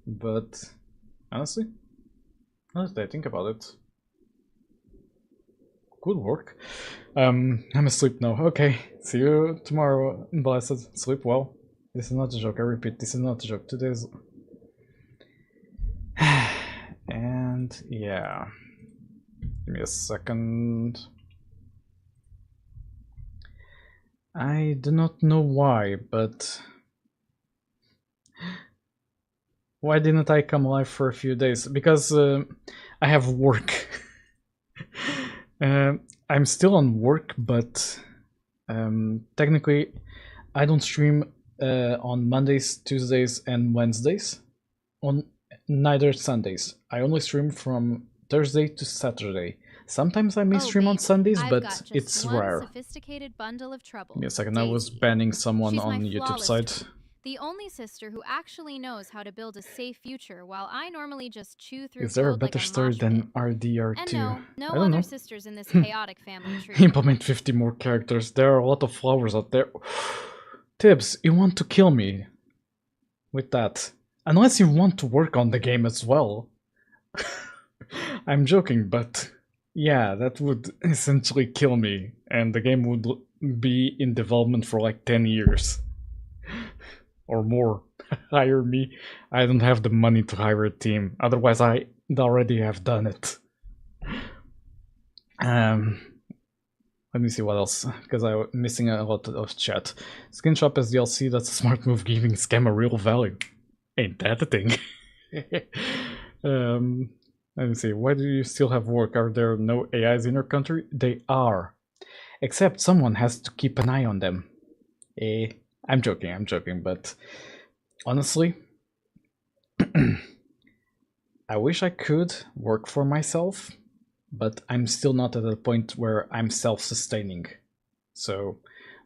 But honestly, now that I think about it, could work. I'm asleep now. Okay, see you tomorrow. Blessed. Sleep well. This is not a joke. I repeat, this is not a joke. Today's... And yeah. Give me a second. I do not know why, but... Why didn't I come live for a few days? Because I have work. I'm still on work, but technically I don't stream on Mondays, Tuesdays, and Wednesdays. On neither Sundays. I only stream from Thursday to Saturday. Sometimes I may stream on Sundays, but it's rare. Sophisticated bundle of trouble. Give me a second, I was banning someone on YouTube side. The only sister who actually knows how to build a safe future, while I normally just chew through. Is there a better story than RDR2? And no I don't other know. sisters in this chaotic family tree. Implement 50 more characters. There are a lot of flowers out there. Tibbs, you want to kill me with that. Unless you want to work on the game as well. I'm joking, but yeah, that would essentially kill me. And the game would be in development for like 10 years. Or more. Hire me. I don't have the money to hire a team. Otherwise, I already have done it. Let me see what else, because I'm missing a lot of chat. Skin shop as DLC, that's a smart move, giving scam a real value. Ain't that a thing? Let me see, why do you still have work? Are there no AIs in your country? They are. Except someone has to keep an eye on them. I'm joking, but honestly, I wish I could work for myself, but I'm still not at a point where I'm self-sustaining. So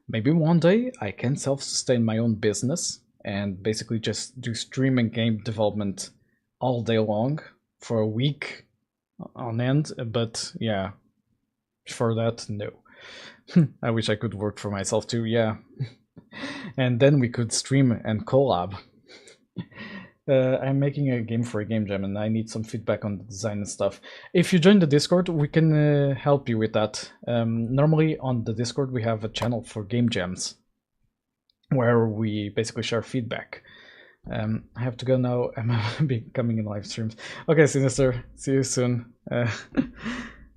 maybe one day I can self-sustain my own business and basically just do streaming game development all day long for a week on end. But yeah, for that, no. I wish I could work for myself too, yeah. And then we could stream and collab. I'm making a game for a game jam and I need some feedback on the design and stuff. If you join the Discord, we can help you with that. Normally on the Discord we have a channel for game jams where we basically share feedback. I have to go now. I'm becoming in live streams. Okay, Sinister, see you soon. But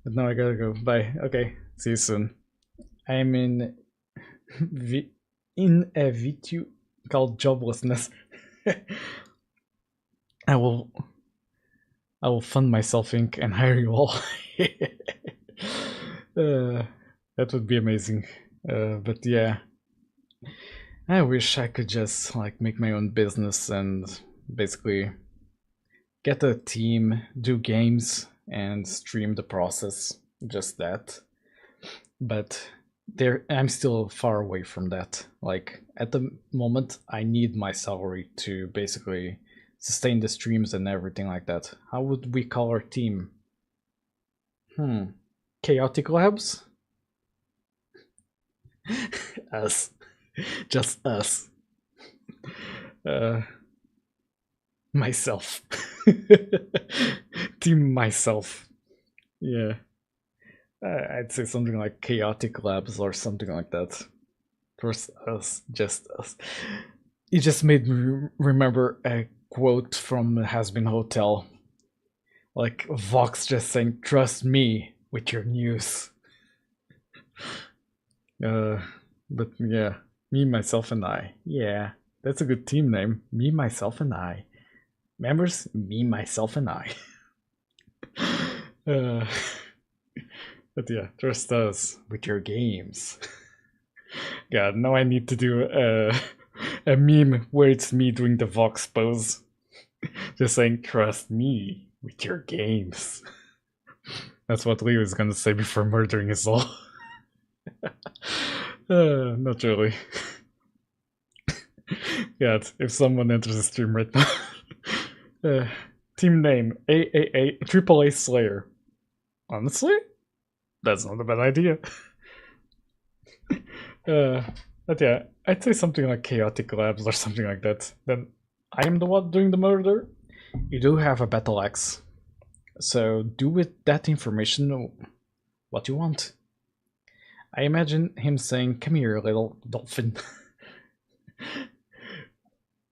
now I gotta go. Bye. Okay, see you soon. I'm in a VTuber called joblessness. I will fund myself, Inc. and hire you all. That would be amazing. But yeah, I wish I could just like make my own business and basically get a team, do games, and stream the process. Just that. But I'm still far away from that. Like at the moment, I need my salary to basically sustain the streams and everything like that. How would we call our team? Chaotic Labs? Us. Just us. Myself. Team myself. Yeah. I'd say something like Chaotic Labs or something like that. First us, just us. It just made me remember a quote from Has Been Hotel. Like Vox just saying, "Trust me with your news." But yeah, me, myself, and I. Yeah, that's a good team name. Me, myself, and I. Members, me, myself, and I. But yeah, trust us with your games. God, now I need to do a meme where it's me doing the Vox pose. Just saying, trust me with your games. That's what Leo is gonna say before murdering us all. Not really. God, if someone enters the stream right now. Team name, AAA, AAA Slayer. Honestly? That's not a bad idea. But yeah, I'd say something like Chaotic Labs or something like that. Then I am the one doing the murder. You do have a battle axe, so do with that information what you want. I imagine him saying, "Come here, little dolphin."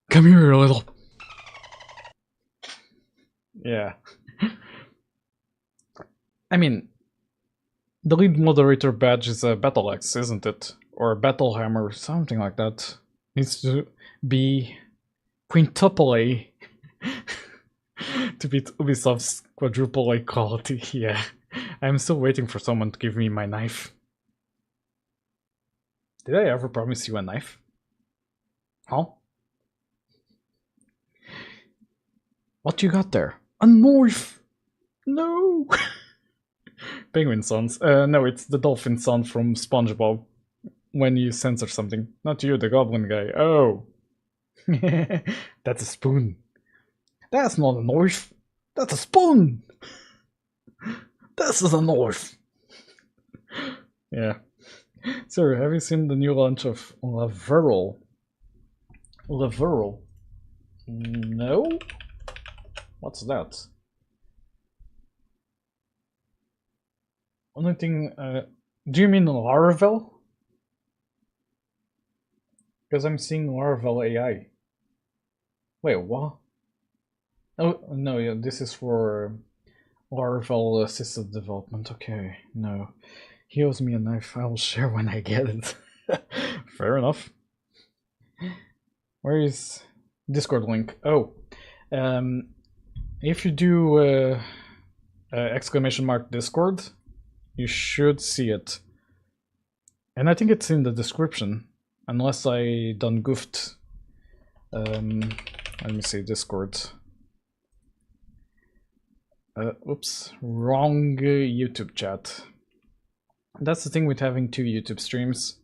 Come here, little. Yeah. I mean, the lead moderator badge is a battle axe, isn't it? Or a battle hammer, something like that. Needs to be quintuple A to beat Ubisoft's quadruple A quality. Yeah, I'm still waiting for someone to give me my knife. Did I ever promise you a knife? Huh? What you got there? A knife! No! Penguin sounds. No, it's the dolphin sound from SpongeBob. When you censor something. Not you, the goblin guy. Oh. That's a spoon. That's not a knife. That's a spoon! This is a knife! Yeah. Sir, have you seen the new launch of Laverl? Laverl? No? What's that? Only thing, do you mean Laravel? Because I'm seeing Laravel AI. Wait, what? Oh, no, yeah, this is for Laravel assisted development. Okay, no. He owes me a knife. I will share when I get it. Fair enough. Where is Discord link? Oh, if you do exclamation mark Discord, you should see it. And I think it's in the description, unless I done goofed. Let me see, Discord. Oops, wrong YouTube chat. That's the thing with having two YouTube streams.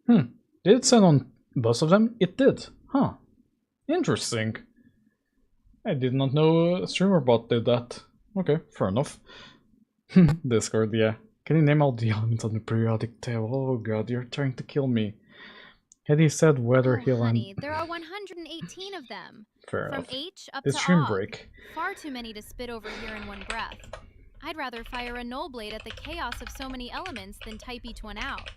Did it send on both of them? It did. Huh. Interesting. I did not know a streamer bot did that. Okay, fair enough. Discord, yeah. Can you name all the elements on the periodic table? Oh god, you're trying to kill me. Had he said whether Oh, he'll honey, there are 118 of them. Fair From enough. H up The to stream Og. break. Far too many to spit over here in one breath. I'd rather fire a null blade at the chaos of so many elements than type each one out.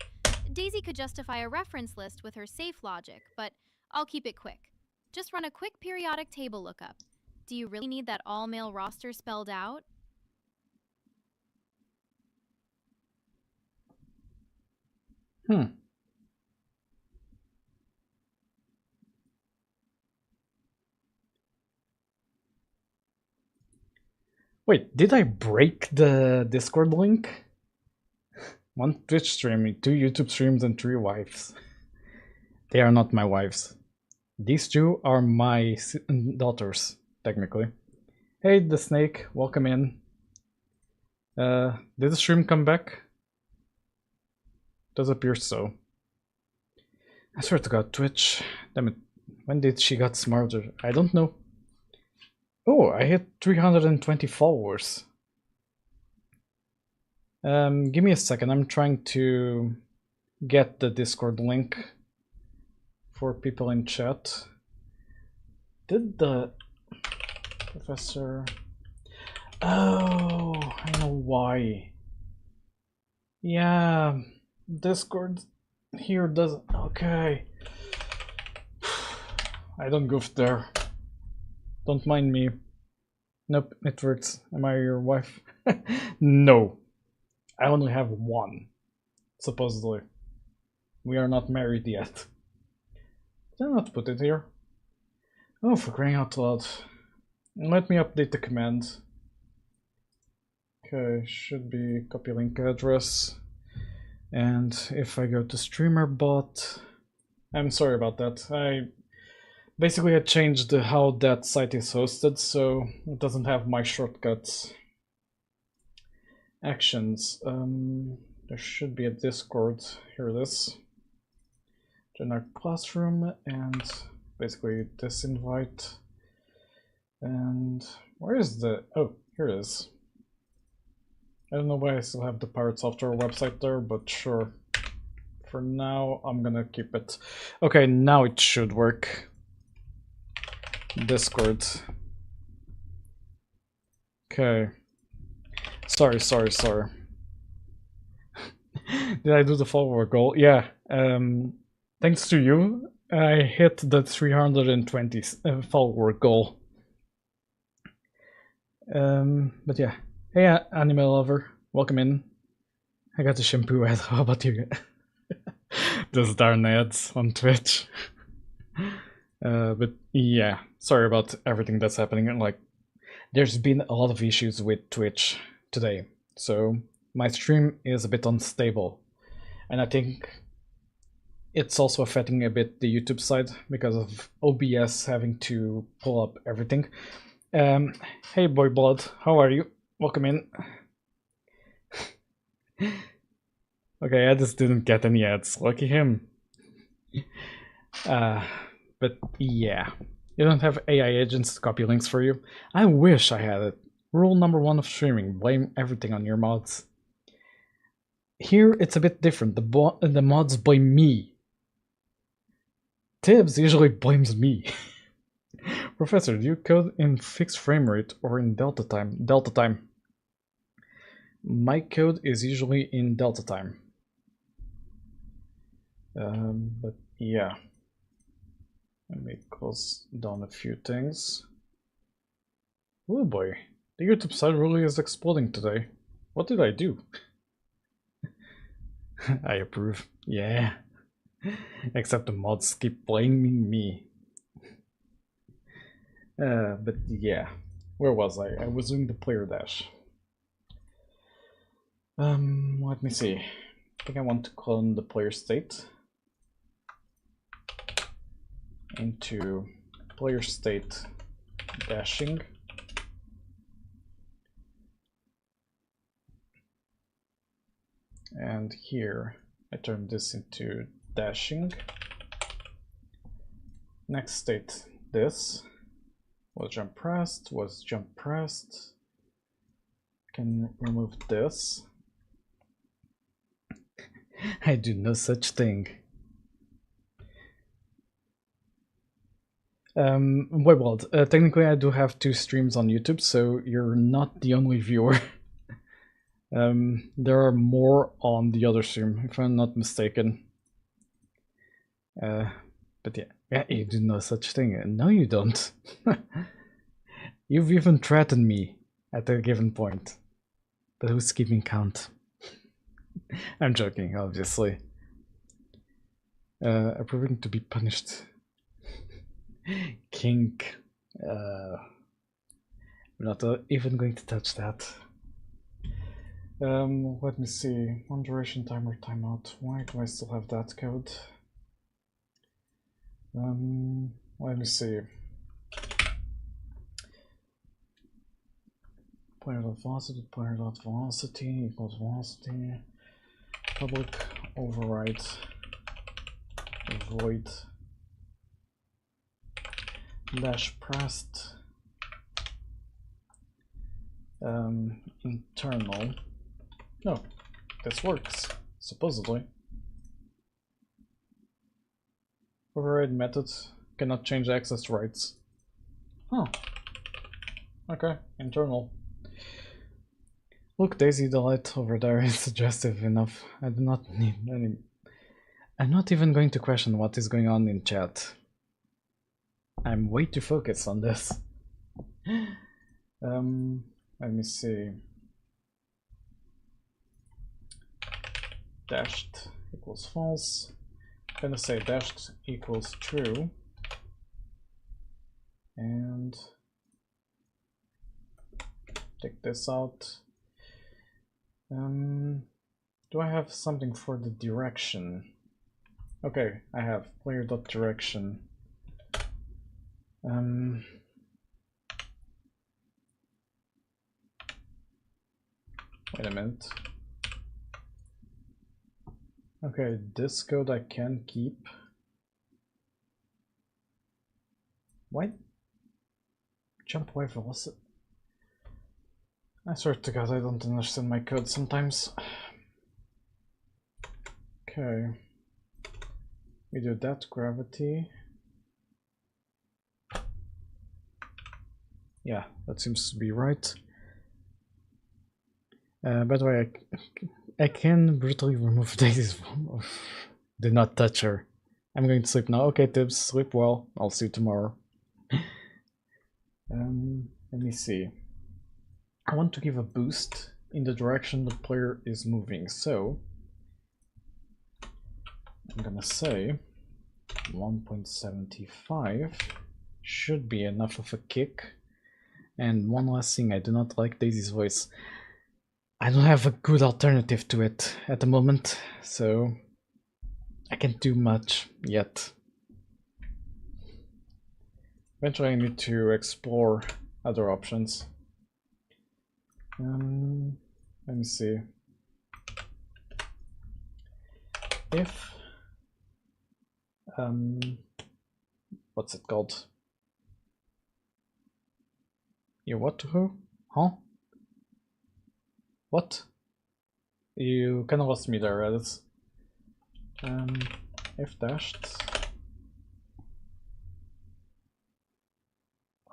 Daisy could justify a reference list with her safe logic, but I'll keep it quick. Just run a quick periodic table lookup. Do you really need that all-male roster spelled out? Wait, did I break the Discord link? 1 Twitch stream, 2 YouTube streams, and 3 wives. They are not my wives. These 2 are my daughters, technically. Hey, the snake, welcome in. Did the stream come back? Does appear so. I swear to God, Twitch. Damn it. When did she got smarter? I don't know. Oh, I hit 320 followers. Give me a second. I'm trying to get the Discord link for people in chat. Did the professor... Oh, I know why. Yeah, Discord here doesn't... Okay. I don't goof there. Don't mind me. Nope, it works. Am I your wife? No. I only have 1. Supposedly. We are not married yet. Did I not put it here? Oh, for crying out loud. Let me update the command. Okay, should be copy link address. And if I go to streamer bot... I'm sorry about that. I basically had changed how that site is hosted, so it doesn't have my shortcuts. Actions. There should be a Discord. Here it is. Join our classroom and basically this invite. And where is the... Oh, here it is. I don't know why I still have the Pirate Software website there, but sure. For now, I'm gonna keep it. Okay, now it should work. Discord. Okay. Sorry. Did I do the follower goal? Yeah. Thanks to you, I hit the 320 follower goal. But yeah. Hey, anime lover. Welcome in. I got the shampoo ad. How about you? Those darn ads on Twitch. But yeah, sorry about everything that's happening. Like, there's been a lot of issues with Twitch today, so my stream is a bit unstable, and I think it's also affecting a bit the YouTube side because of OBS having to pull up everything. Hey boy blood, how are you? Welcome in. Okay, I just didn't get any ads. Lucky him. But yeah, you don't have AI agents to copy links for you. I wish I had it. Rule number 1 of streaming: blame everything on your mods. Here it's a bit different. The mods blame me. Tibbs usually blames me. Professor, do you code in fixed frame rate or in delta time? Delta time. My code is usually in delta time. But yeah. Let me close down a few things. Oh boy, the YouTube side really is exploding today. What did I do? I approve. Yeah. Except the mods keep blaming me. But yeah. Where was I? I was doing the player dash. Let me see. I think I want to clone the player state into player state dashing. And here I turn this into dashing. Next state, this. Was jump pressed, was jump pressed. Can remove this. I do no such thing. Wait, well, technically I do have 2 streams on YouTube, so you're not the only viewer. There are more on the other stream, if I'm not mistaken. But yeah, you do no such thing. No, you don't. You've even threatened me at a given point. But who's keeping count? I'm joking, obviously. Approving to be punished. Kink. I'm not even going to touch that. Let me see. On duration timer timeout. Why do I still have that code? Let me see. Player.velocity equals velocity. Public override void dash pressed internal. No, this works supposedly. Override method cannot change access rights. Oh, okay, internal. Look, Daisy the light over there is suggestive enough. I do not need any. I'm not even going to question what is going on in chat. I'm way too focused on this. Let me see. Dashed equals false. I'm gonna say dashed equals true. And take this out. Do I have something for the direction? Okay, I have player.direction. Wait a minute. Okay, this code I can keep. What? Jump away velocity. I swear to God, I don't understand my code sometimes. Okay. We do that gravity. Yeah, that seems to be right. By the way, I can brutally remove Daisy's. Do not touch her. I'm going to sleep now. Okay, Tibbs, sleep well. I'll see you tomorrow. Let me see. I want to give a boost in the direction the player is moving, so I'm gonna say 1.75 should be enough of a kick. And one last thing, I do not like Daisy's voice. I don't have a good alternative to it at the moment, so I can't do much yet. Eventually I need to explore other options. Let me see. If what's it called? You what to who? Huh? What? You kinda lost me there, Reddit. If dashed.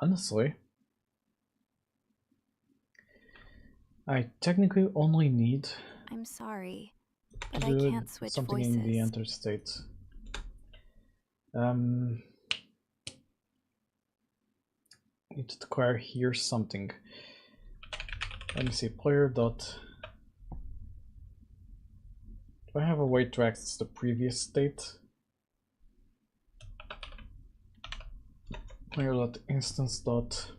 Honestly, I technically only need I'm sorry, to but I do can't switch something voices. in the enter state. Need to declare here something. Let me see, player dot. Do I have a way to access the previous state? Player dot instance dot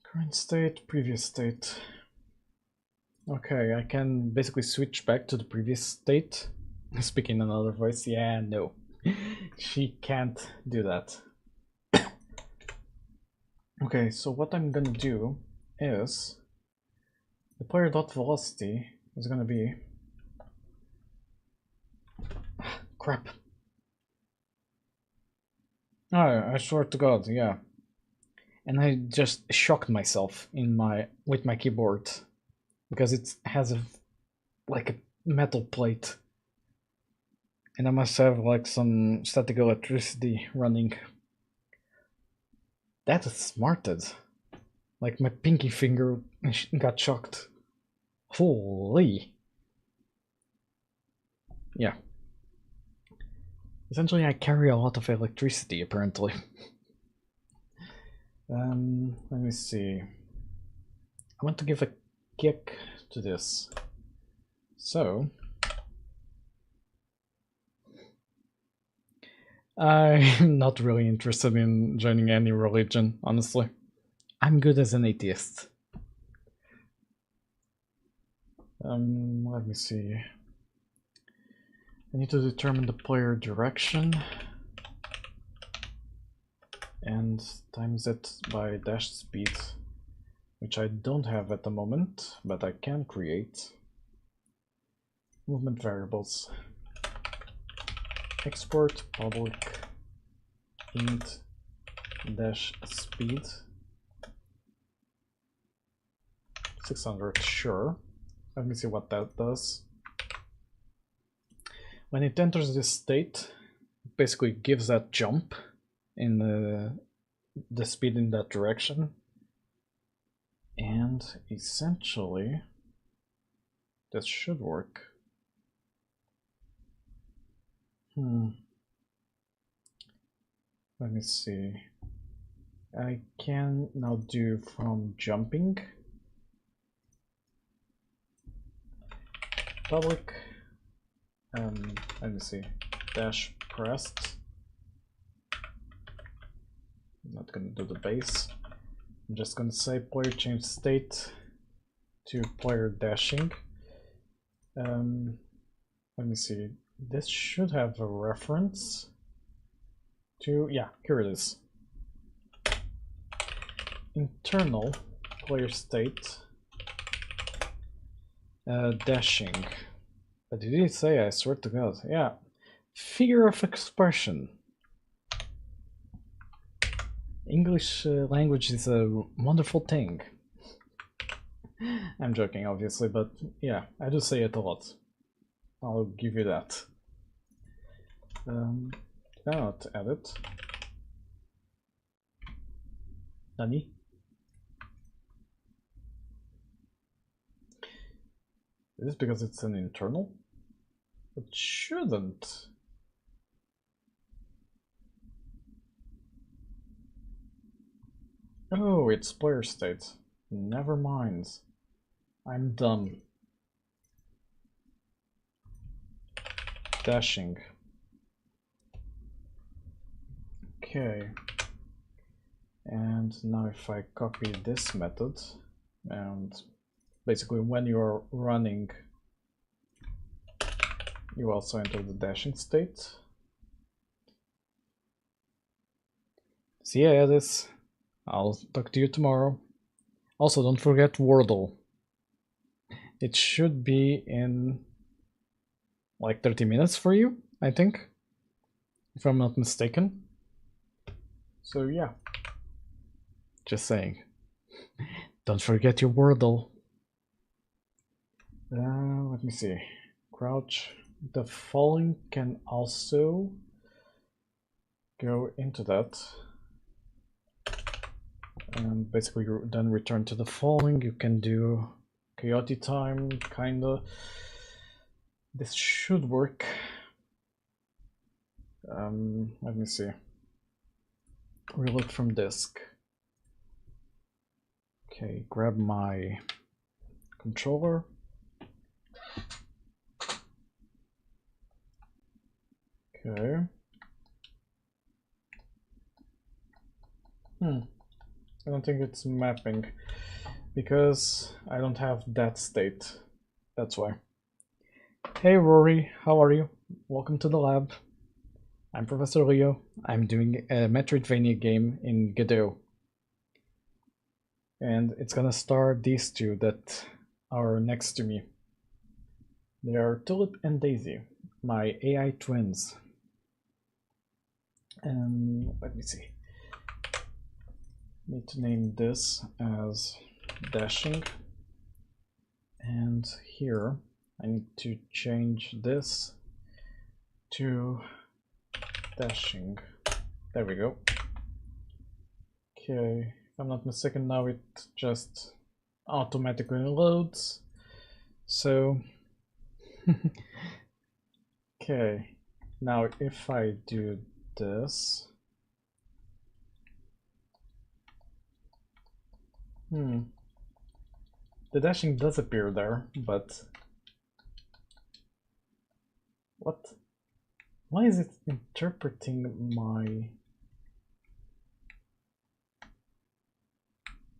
current state, previous state. Okay, I can basically switch back to the previous state. Speaking another voice, yeah, no. She can't do that. Okay, so what I'm gonna do is the player.velocity is gonna be crap. Oh, I swear to God, yeah. And I just shocked myself with my keyboard because it has like a metal plate, and I must have like some static electricity running. That is smarted. Like my pinky finger got shocked. Holy. Yeah. Essentially, I carry a lot of electricity, apparently. Let me see. I want to give a kick to this. So, I'm not really interested in joining any religion, honestly. I'm good as an atheist. Let me see. I need to determine the player direction and times it by dash speed, which I don't have at the moment, but I can create. Movement variables. Export public int dash speed 600, sure. Let me see what that does. When it enters this state, it basically gives that jump in the speed in that direction, and essentially that should work. Let me see. I can now do from jumping public, let me see, dash pressed. I'm not gonna do the base. I'm just gonna say player change state to player dashing. Let me see. This should have a reference to, yeah, here it is. Internal player state dashing. But did it say? I swear to God. Yeah. Figure of expression. English language is a wonderful thing. I'm joking, obviously, but yeah, I do say it a lot. I'll give you that. Cannot edit. Nani? Is this because it's an internal? It shouldn't. Oh, it's player state. Never mind. I'm dumb. Dashing. Okay. And now if I copy this method, and basically when you're running, you also enter the dashing state. See ya, Edis. I'll talk to you tomorrow. Also, don't forget Wordle. It should be in like 30 minutes for you, I think, if I'm not mistaken. So yeah, just saying. Don't forget your Wordle. Let me see. Crouch. The following can also go into that. And basically then return to the following. You can do chaotic time, kinda. This should work. Let me see. Reload from disk. Okay, grab my controller. Okay. I don't think it's mapping because I don't have that state. That's why. Hey Rory, how are you? Welcome to the lab. I'm Professor Leo. I'm doing a Metroidvania game in Godot. And it's gonna star these two that are next to me. They are Tulip and Daisy. my AI twins. Let me see. Need to name this as dashing, and here I need to change this to dashing. There we go. Okay, if I'm not mistaken, now it just automatically loads. So okay, now if I do this, the dashing does appear there, but what? Why is it interpreting my...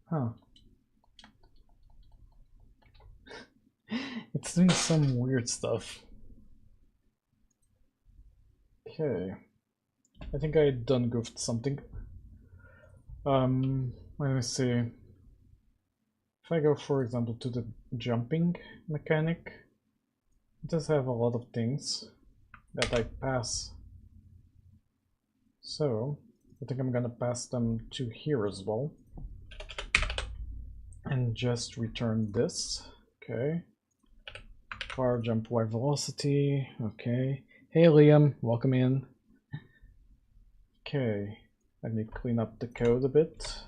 Huh. It's doing some weird stuff. Okay. I think I done goofed something. Let me see. If I go, for example, to the jumping mechanic, it does have a lot of things that I pass. So I think I'm gonna pass them to here as well. And just return this. Okay. Far jump Y velocity. Okay. Hey Liam, welcome in. Okay. Let me clean up the code a bit.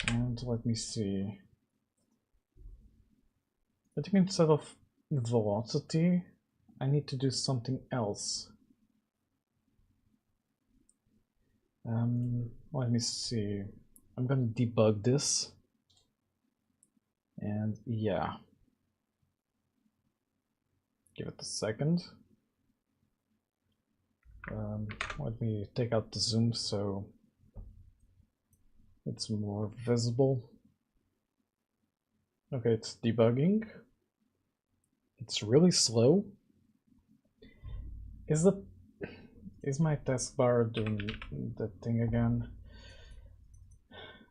And let me see. I think instead of velocity, I need to do something else. Let me see. I'm gonna debug this. And yeah. Give it a second. Let me take out the zoom so it's more visible. Okay, it's debugging. It's really slow. Is my taskbar doing that thing again?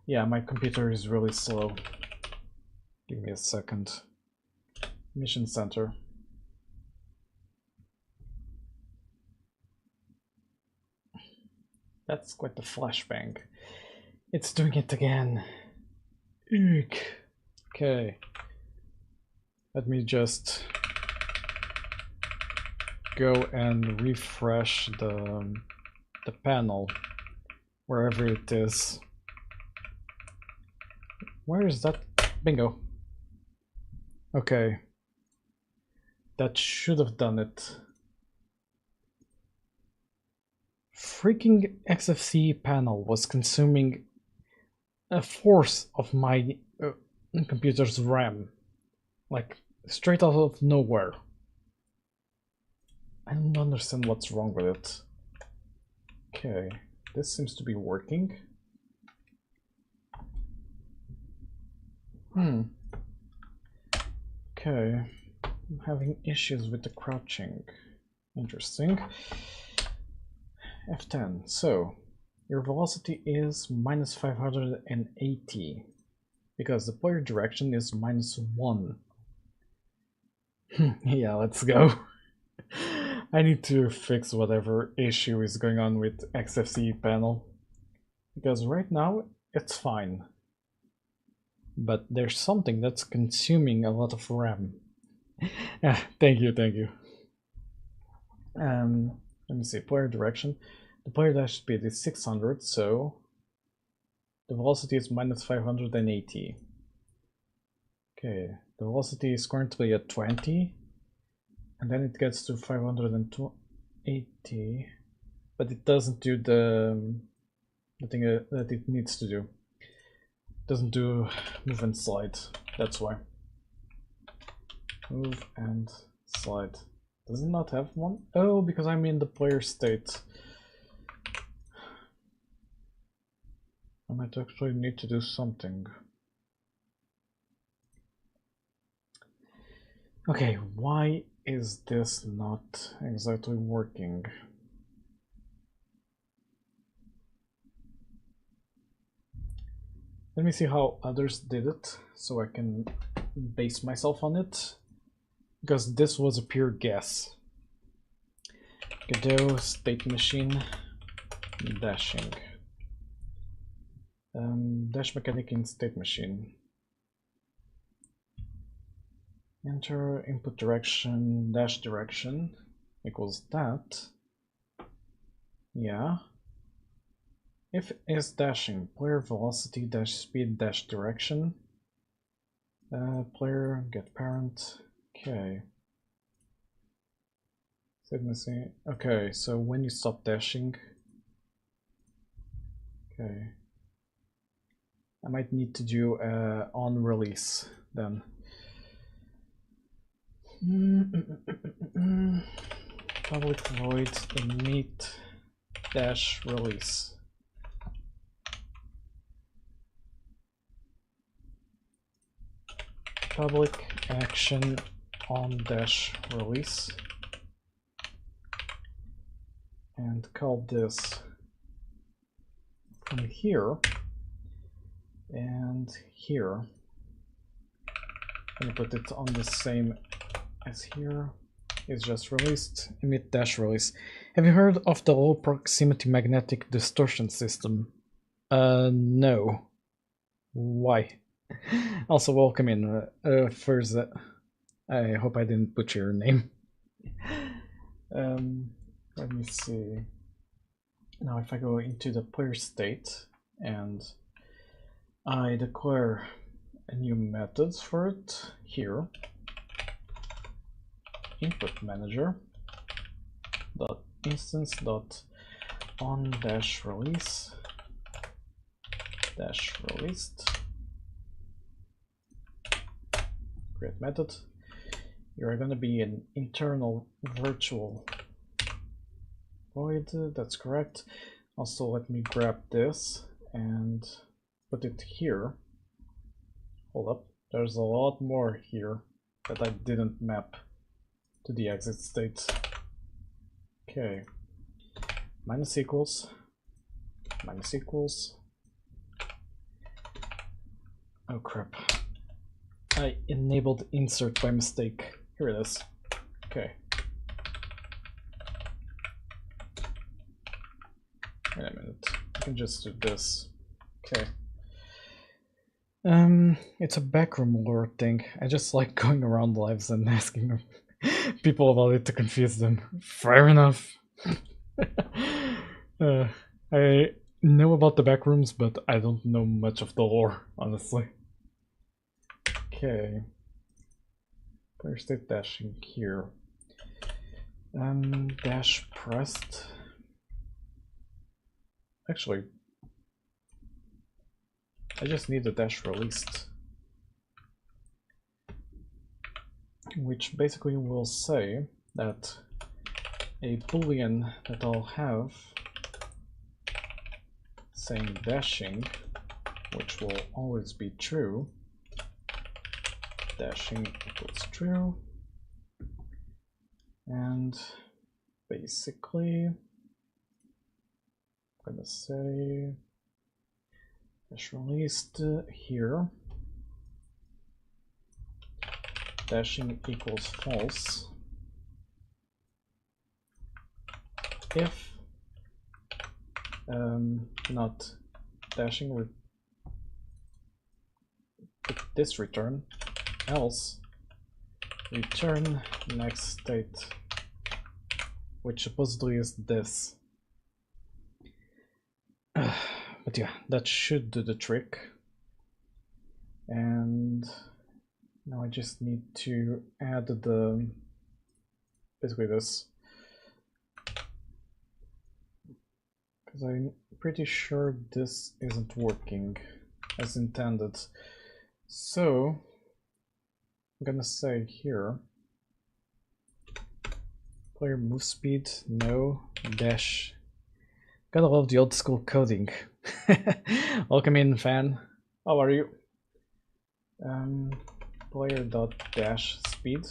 Yeah, my computer is really slow. Give me a second. Mission center. That's quite the flashbang. It's doing it again. Eek. Okay. Let me just go and refresh the panel wherever it is. Where is that? Bingo. Okay. That should have done it. Freaking XFCE panel was consuming a fourth of my computer's RAM. Like, straight out of nowhere. I don't understand what's wrong with it. Okay, this seems to be working. Okay, I'm having issues with the crouching. Interesting. F10. So, your velocity is minus 580 because the player direction is minus 1. Yeah, let's go. I need to fix whatever issue is going on with XFCE panel because right now it's fine. But there's something that's consuming a lot of RAM. Thank you, thank you. Let me see, player direction. The player dash speed is 600, so the velocity is minus 580. Okay, the velocity is currently at 20, and then it gets to 580, but it doesn't do the thing that it needs to do. It doesn't do move and slide, that's why. Move and slide. Does it not have one? Oh, because I'm in the player state. I might actually need to do something. Okay, why is this not exactly working? Let me see how others did it, so I can base myself on it. because this was a pure guess. Godot, state machine, dashing. Dash mechanic in state machine. Enter input direction, dash direction equals that. Yeah. If is dashing, player velocity dash speed dash direction. Player get parent. Okay. Okay, so when you stop dashing. Okay. I might need to do on release then. Public void init dash release. Public action on dash release, and call this from here and here, and put it on the same as here. It's just released, emit dash release. Have you heard of the low proximity magnetic distortion system? No. Why? Also, welcome in. First, I hope I didn't butcher your name. Let me see. Now, if I go into the player state and I declare a new method for it here, input manager dot instance dot on dash release dash released. Create method. You're gonna be an internal virtual void. That's correct. Also, let me grab this and put it here. Hold up. There's a lot more here that I didn't map to the exit state. Okay. Minus equals. Minus equals. Oh crap. I enabled insert by mistake. Here it is. Okay. Wait a minute. I can just do this. Okay. It's a backroom lore thing. I just like going around lives and asking people about it to confuse them. Fair enough. I know about the backrooms, but I don't know much of the lore, honestly. Okay. Player state dashing here. Dash pressed. Actually, I just need a dash released, which basically will say that a boolean that I'll have saying dashing, which will always be true, dashing equals true, and basically I'm gonna say dash released here, dashing equals false if not dashing with this return, else return next state, which supposedly is this. But yeah, that should do the trick. And now I just need to add the basically this, because I'm pretty sure this isn't working as intended. So I'm gonna say here player move speed no dash. Gotta love the old school coding. Welcome in, fan. How are you? Player dot dash speed.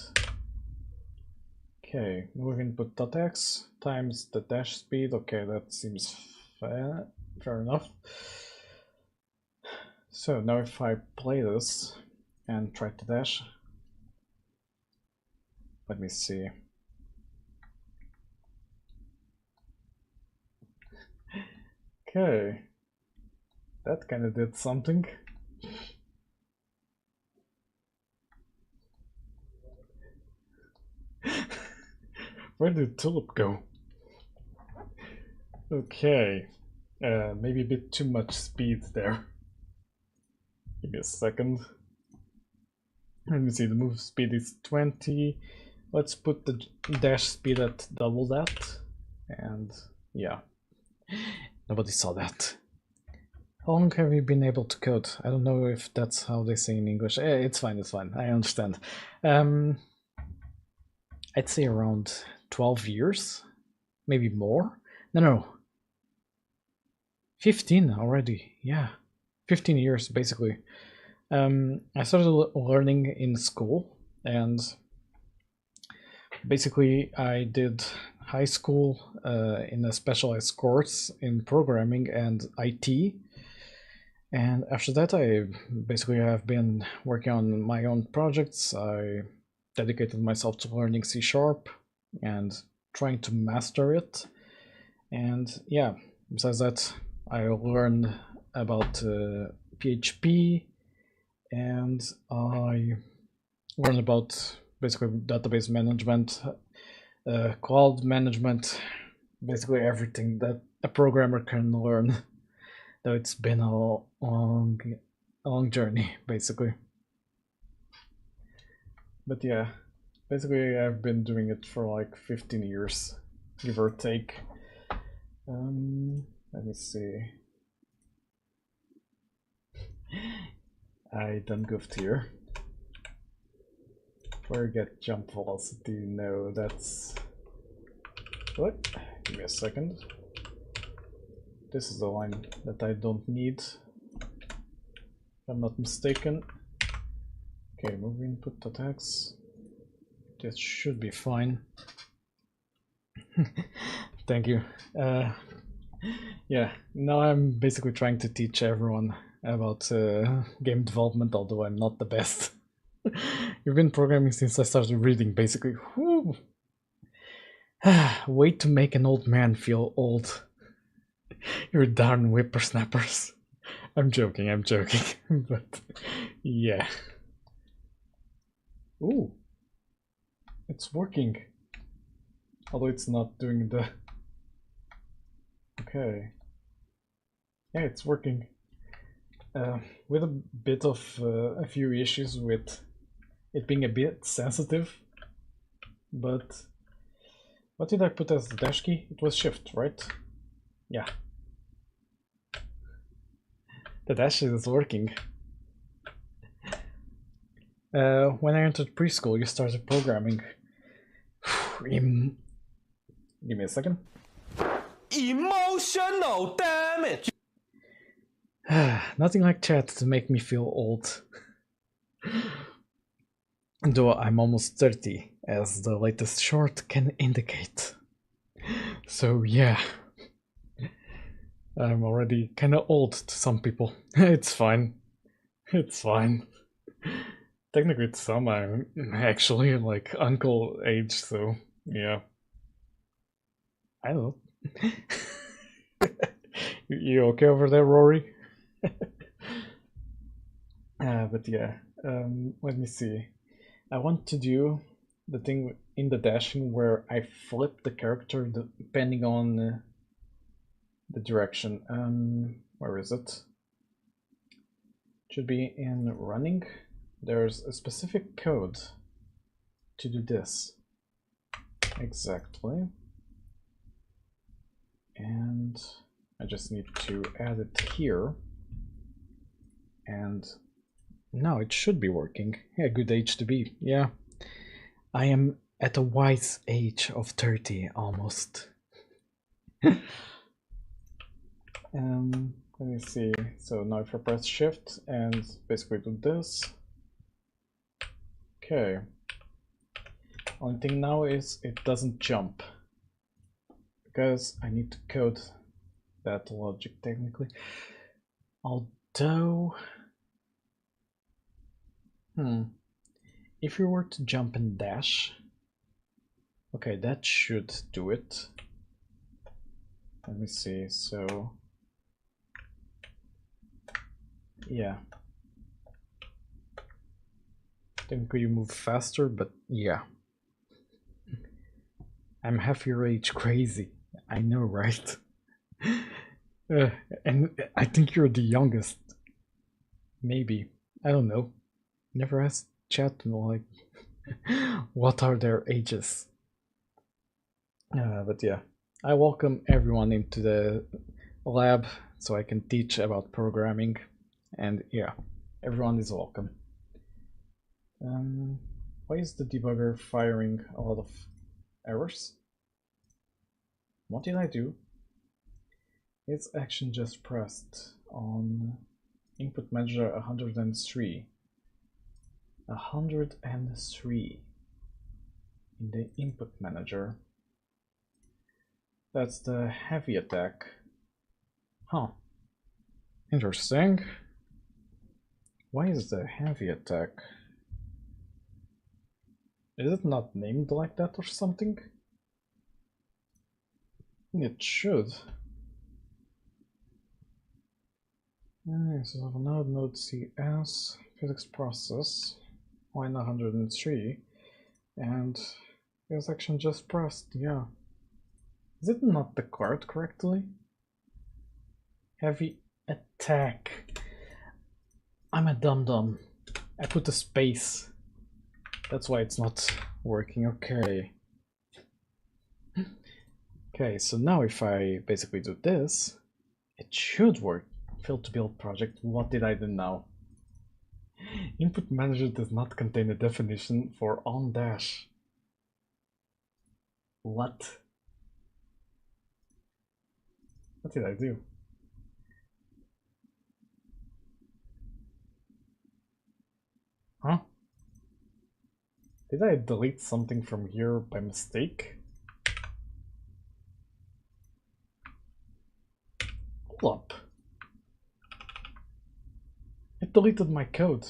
Okay, move input dot x times the dash speed. Okay, that seems fair enough. So now if I play this and try to dash, Let me see. Okay. That kind of did something. Where did Tulip go? Okay. Maybe a bit too much speed there. Give me a second. Let me see, the move speed is 20. Let's put the dash speed at double that. And yeah. Nobody saw that. How long have you been able to code? I don't know if that's how they say in English. It's fine, it's fine. I understand. I'd say around 12 years. Maybe more. No. 15 already. Yeah. 15 years, basically. I started learning in school, and basically I did high school in a specialized course in programming and IT. And after that, I basically have been working on my own projects. I dedicated myself to learning C# and trying to master it. And yeah, besides that, I learned about PHP, and I learned about basically database management, cloud management, basically everything that a programmer can learn. Though it's been a long journey, basically. But yeah, basically I've been doing it for like 15 years, give or take. Let me see. I done goofed here. Where get jump velocity? No, that's... What? Give me a second. This is the line that I don't need, if I'm not mistaken. Okay, move input attacks. This should be fine. Thank you. Yeah, now I'm basically trying to teach everyone about game development, although I'm not the best. You've been programming since I started reading, basically. Whew. Way to make an old man feel old. You're darn whippersnappers. I'm joking, but yeah. Ooh, it's working. Although it's not doing the... Okay. Yeah, it's working. With a bit of a few issues with it being a bit sensitive, but what did I put as the dash key? It was shift, right? Yeah. The dash is working. When I entered preschool, you started programming. Give me a second. Emotional damage. Nothing like chat to make me feel old. Though I'm almost 30, as the latest short can indicate. So yeah. I'm already kinda old to some people. It's fine. It's fine. Technically to some I'm actually like uncle age, so yeah. I don't know. You okay over there, Rory? But yeah, let me see. I want to do the thing in the dashing where I flip the character depending on the direction. Where is it? Should be in running. There's a specific code to do this. Exactly. And I just need to add it here. And now it should be working. Yeah, good age to be. Yeah. I am at a wise age of 30 almost. Let me see. So now if I press shift and basically do this. Okay. Only thing now is it doesn't jump. Because I need to code that logic technically. Although... If you were to jump and dash, Okay, that should do it. Let me see, so... yeah. I think we move faster, but yeah. I'm half your age crazy. I know, right? And I think you're the youngest. Maybe. I don't know. Never asked chat, like, what are their ages? But yeah, I welcome everyone into the lab so I can teach about programming. And yeah, everyone is welcome. Why is the debugger firing a lot of errors? What did I do? Its action just pressed on input manager 103. 103 in the input manager. That's the heavy attack. Huh. Interesting. Why is the heavy attack? Is it not named like that or something? It should. So node CS physics process line 103 and this action just pressed, yeah. Is it not declared correctly? Heavy attack. I'm a dum-dum. I put a space. That's why it's not working. Okay. Okay, so now if I basically do this, it should work. Failed to build project. What did I do now? Input manager does not contain a definition for on dash. What? What did I do? Huh? Did I delete something from here by mistake? Hold up. It deleted my code.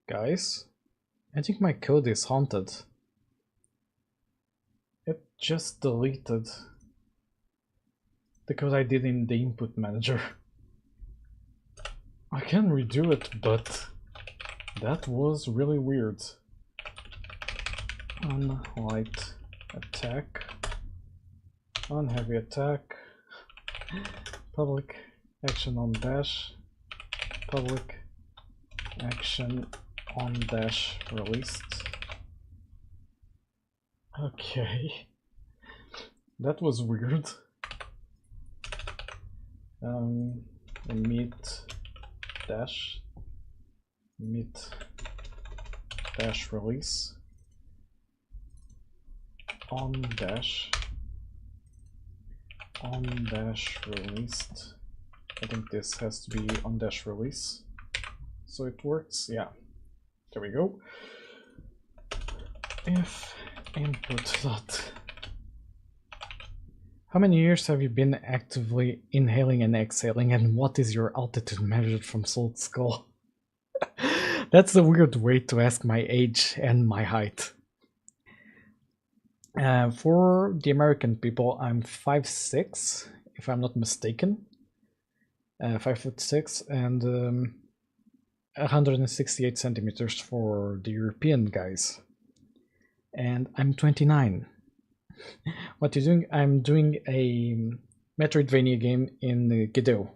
Guys, I think my code is haunted. It just deleted the code I did in the input manager. I can redo it, but that was really weird. On light attack, on heavy attack, public action on dash, public action on dash released. Okay, that was weird. Meet dash release on dash released. I think this has to be on dash release so it works. Yeah, there we go. If input dot. How many years have you been actively inhaling and exhaling, and what is your altitude measured from Salt Skull? That's a weird way to ask my age and my height. For the American people, I'm 5'6", if I'm not mistaken. 5'6", and 168 centimeters for the European guys. And I'm 29. What you doing? I'm doing a Metroidvania game in Godot,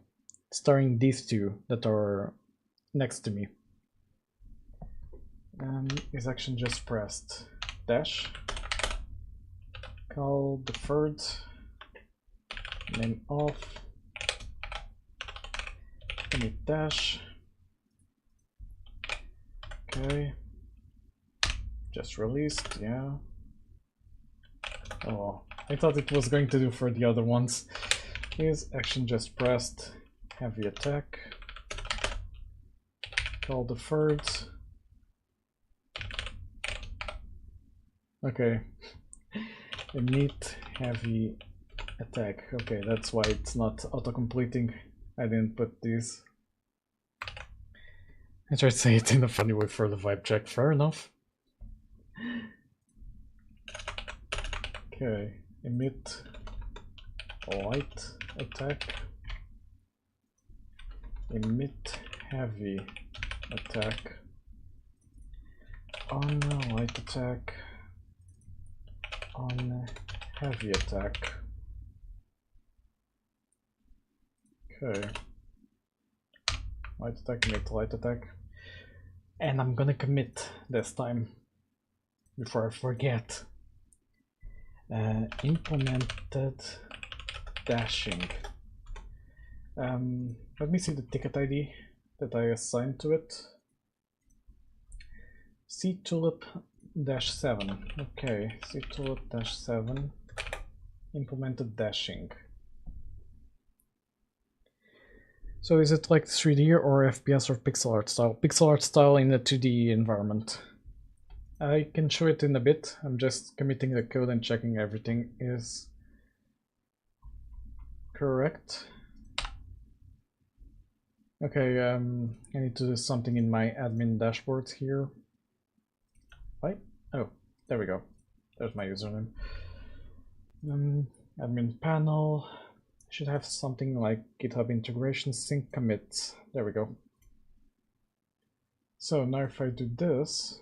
starring these two that are next to me. Is action just pressed? Dash. Call deferred. Name off. Commit dash. Okay. Just released, yeah. Oh, I thought it was going to do for the other ones. Is action just pressed? Heavy attack. Call deferred. Okay. Init heavy attack. Okay, that's why it's not auto-completing. I didn't put these. I tried to say it in a funny way for the vibe check, fair enough. Okay, emit light attack, emit heavy attack, on light attack, on heavy attack. Okay, light attack, emit light attack, and I'm gonna commit this time before I forget. Implemented dashing. Let me see the ticket ID that I assigned to it. C Tulip-7. Okay, C Tulip-7. Implemented dashing. So is it like 3D or FPS or pixel art style? Pixel art style in a 2D environment. I can show it in a bit. I'm just committing the code and checking everything is correct. Okay, I need to do something in my admin dashboard here. Right? Oh, there we go. There's my username. Admin panel. Should have something like GitHub integration sync commits. There we go. So now if I do this,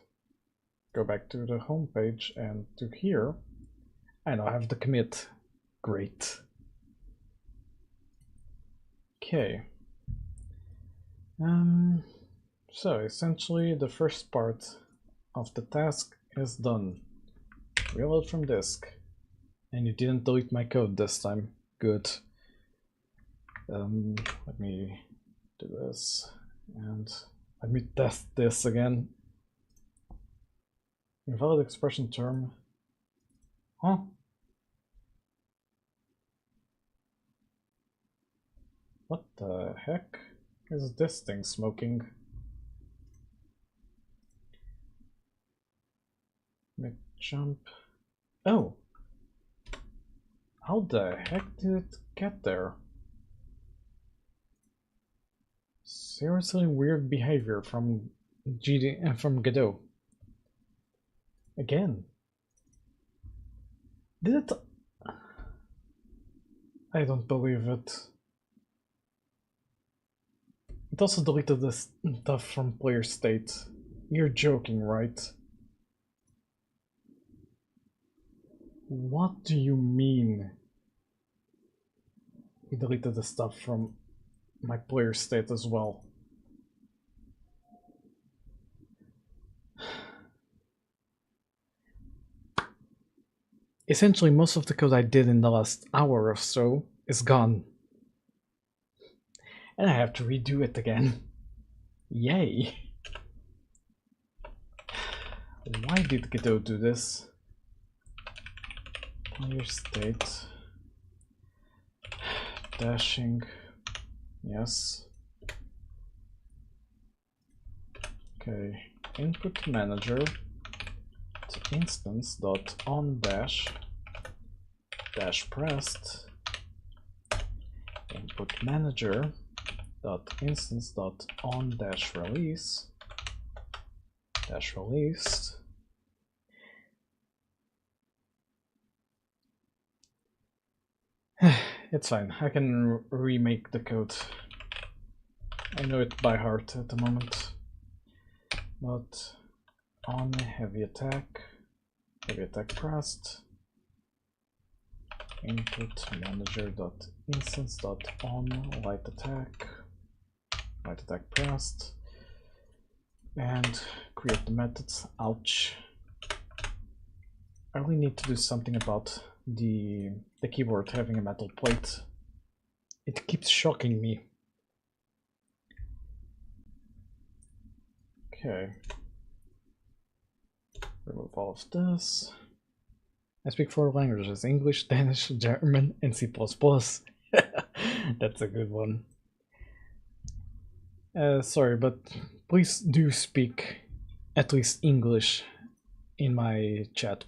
go back to the home page and to here, I now have the commit. Great. Okay. So essentially the first part of the task is done. Reload from disk. And you didn't delete my code this time. Good. Let me do this and let me test this again. Invalid expression term. Huh? What the heck is this thing smoking? Mid jump. Oh! How the heck did it get there? Seriously weird behavior from from Godot. Again. Did it? I don't believe it. It also deleted the stuff from player state. You're joking, right? What do you mean? He deleted the stuff from my player state as well. Essentially, most of the code I did in the last hour or so is gone. And I have to redo it again. Yay! Why did Godot do this? Player state. Dashing. Yes. Okay. Input manager to instance dot on dash pressed. Input manager dot instance dot on dash released. It's fine, I can remake the code. I know it by heart at the moment. But on heavy attack pressed, input manager dot instance dot on light attack pressed, and create the methods. Ouch. I really need to do something about the keyboard having a metal plate. It keeps shocking me. Okay. Remove all of this. I speak 4 languages: English, Danish, German, and C++. That's a good one. Sorry, but please do speak at least English in my chat.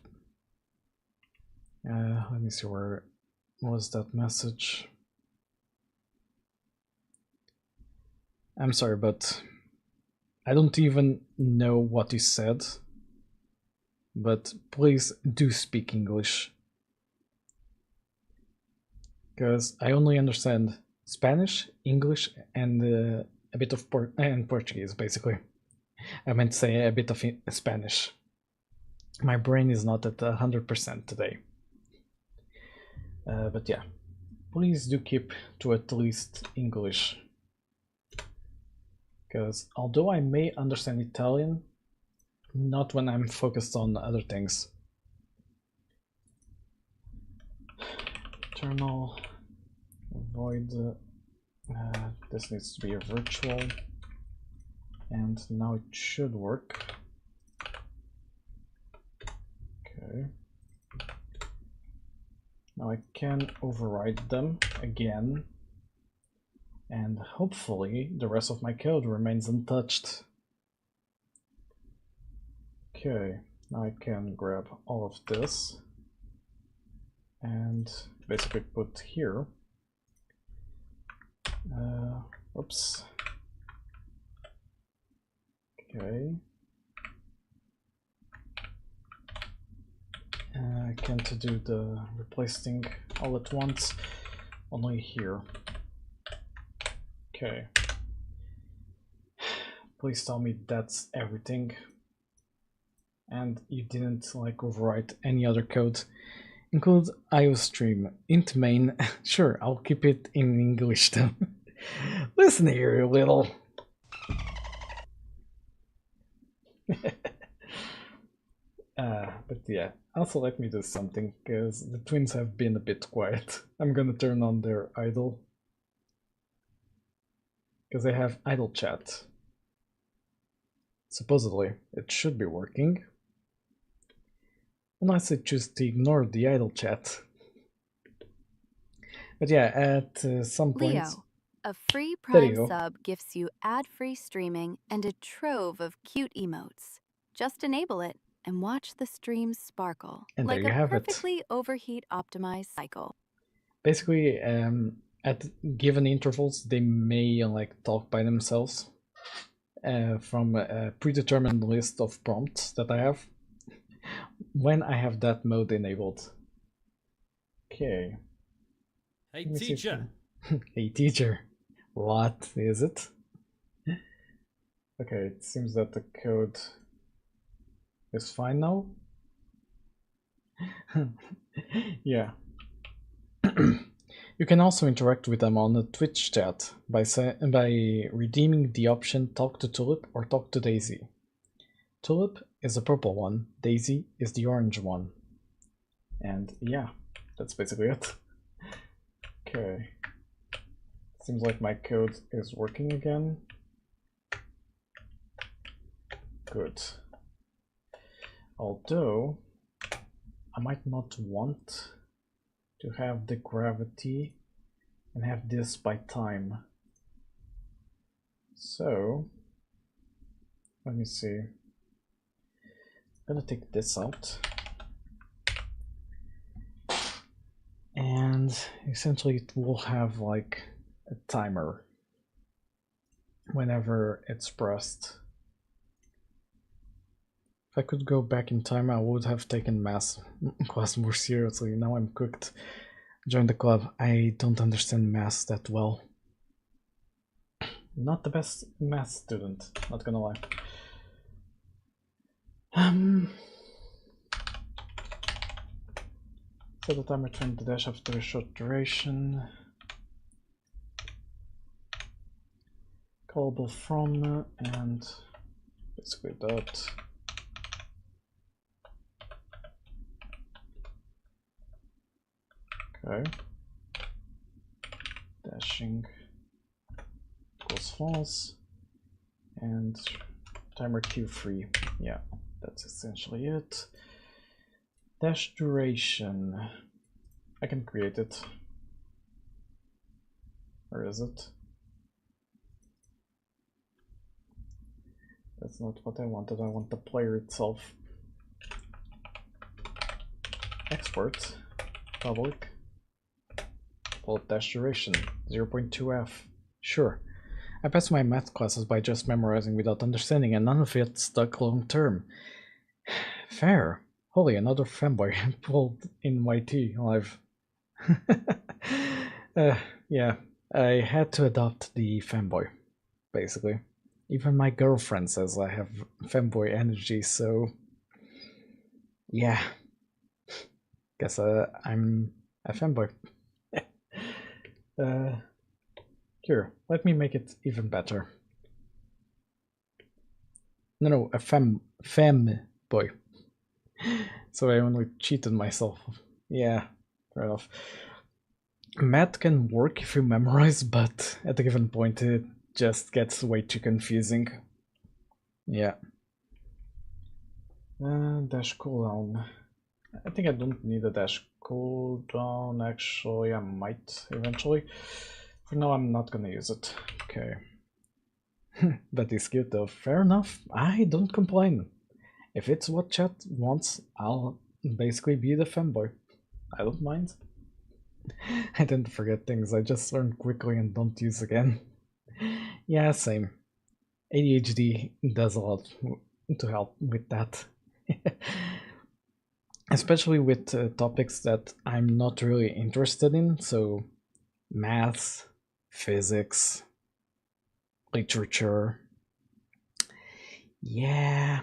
Let me see, where was that message? I'm sorry, but I don't even know what you said, but please do speak English. Because I only understand Spanish, English, and a bit of Portuguese, basically. I meant to say a bit of Spanish. My brain is not at 100% today. But yeah, please do keep to at least English. Because although I may understand Italian, not when I'm focused on other things. Internal, avoid, this needs to be a virtual, and now it should work. Okay. Now I can override them again, and hopefully the rest of my code remains untouched. Okay, now I can grab all of this and basically put here. Oops. Okay. I can't do the replace thing all at once, only here. Okay. Please tell me that's everything. And you didn't like overwrite any other code. Include IOStream int main. Sure, I'll keep it in English though. Listen here, you little. But yeah, also let me do something, because the twins have been a bit quiet. I'm gonna turn on their idle, because they have idle chat. Supposedly, it should be working. Unless I choose to ignore the idle chat. But yeah, at some point... Leo, a free There you Prime go. sub gives you ad-free streaming and a trove of cute emotes. Just enable it and watch the streams sparkle And like there you a have it. perfectly overheat optimized cycle. Basically, at given intervals, they may like talk by themselves from a predetermined list of prompts that I have when I have that mode enabled. Okay. Hey, Let me see if teacher. Hey teacher, what is it? Okay, it seems that the code is fine now. Yeah. You can also interact with them on the Twitch chat by redeeming the option Talk to Tulip or Talk to Daisy. Tulip is the purple one, Daisy is the orange one. And yeah, that's basically it. Okay. Seems like my code is working again. Good. Although, I might not want to have the gravity and have this by time. So, let me see. I'm gonna take this out. And essentially it will have like a timer whenever it's pressed. If I could go back in time, I would have taken math class more seriously. Now I'm cooked. Join the club. I don't understand math that well. Not the best math student, not gonna lie. Set the timer 20 dash after a short duration. Callable from and basically that. Okay. Dashing equals false. And timer Q free. Yeah, that's essentially it. Dash duration. I can create it. Or is it? That's not what I wanted. I want the player itself. Export. Public. Call it dash duration. 0.2f. Sure. I passed my math classes by just memorizing without understanding, and none of it stuck long term. Fair. Holy, another fanboy pulled in YT live. Yeah, I had to adopt the fanboy, basically. Even my girlfriend says I have fanboy energy, so yeah. Guess I'm a fanboy. Here, let me make it even better. No, a boy. So I only cheated myself. Yeah, fair enough. Math can work if you memorize, but at a given point it just gets way too confusing. Yeah. Dash cooldown. I think I don't need a dash cooldown, actually. I might eventually. For now, I'm not gonna use it. Okay. But it's cute though. Fair enough. I don't complain. If it's what chat wants, I'll basically be the fanboy. I don't mind. I tend to forget things I just learn quickly and don't use again. Yeah, same. ADHD does a lot to help with that. Especially with topics that I'm not really interested in, so math, physics, literature. Yeah,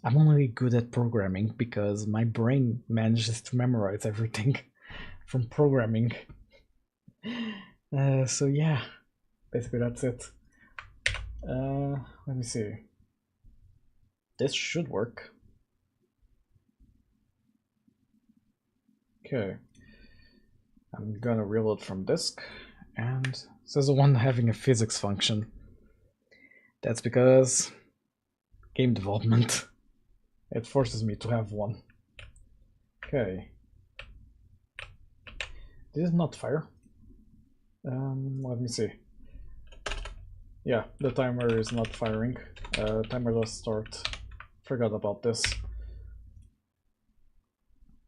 I'm only good at programming because my brain manages to memorize everything from programming. So yeah, basically that's it. Let me see. This should work. Okay. I'm gonna reload from disk, and it says the one having a physics function. That's because game development. It forces me to have one. Okay. This is not fire. Let me see. Yeah, the timer is not firing. Timer does start. Forgot about this.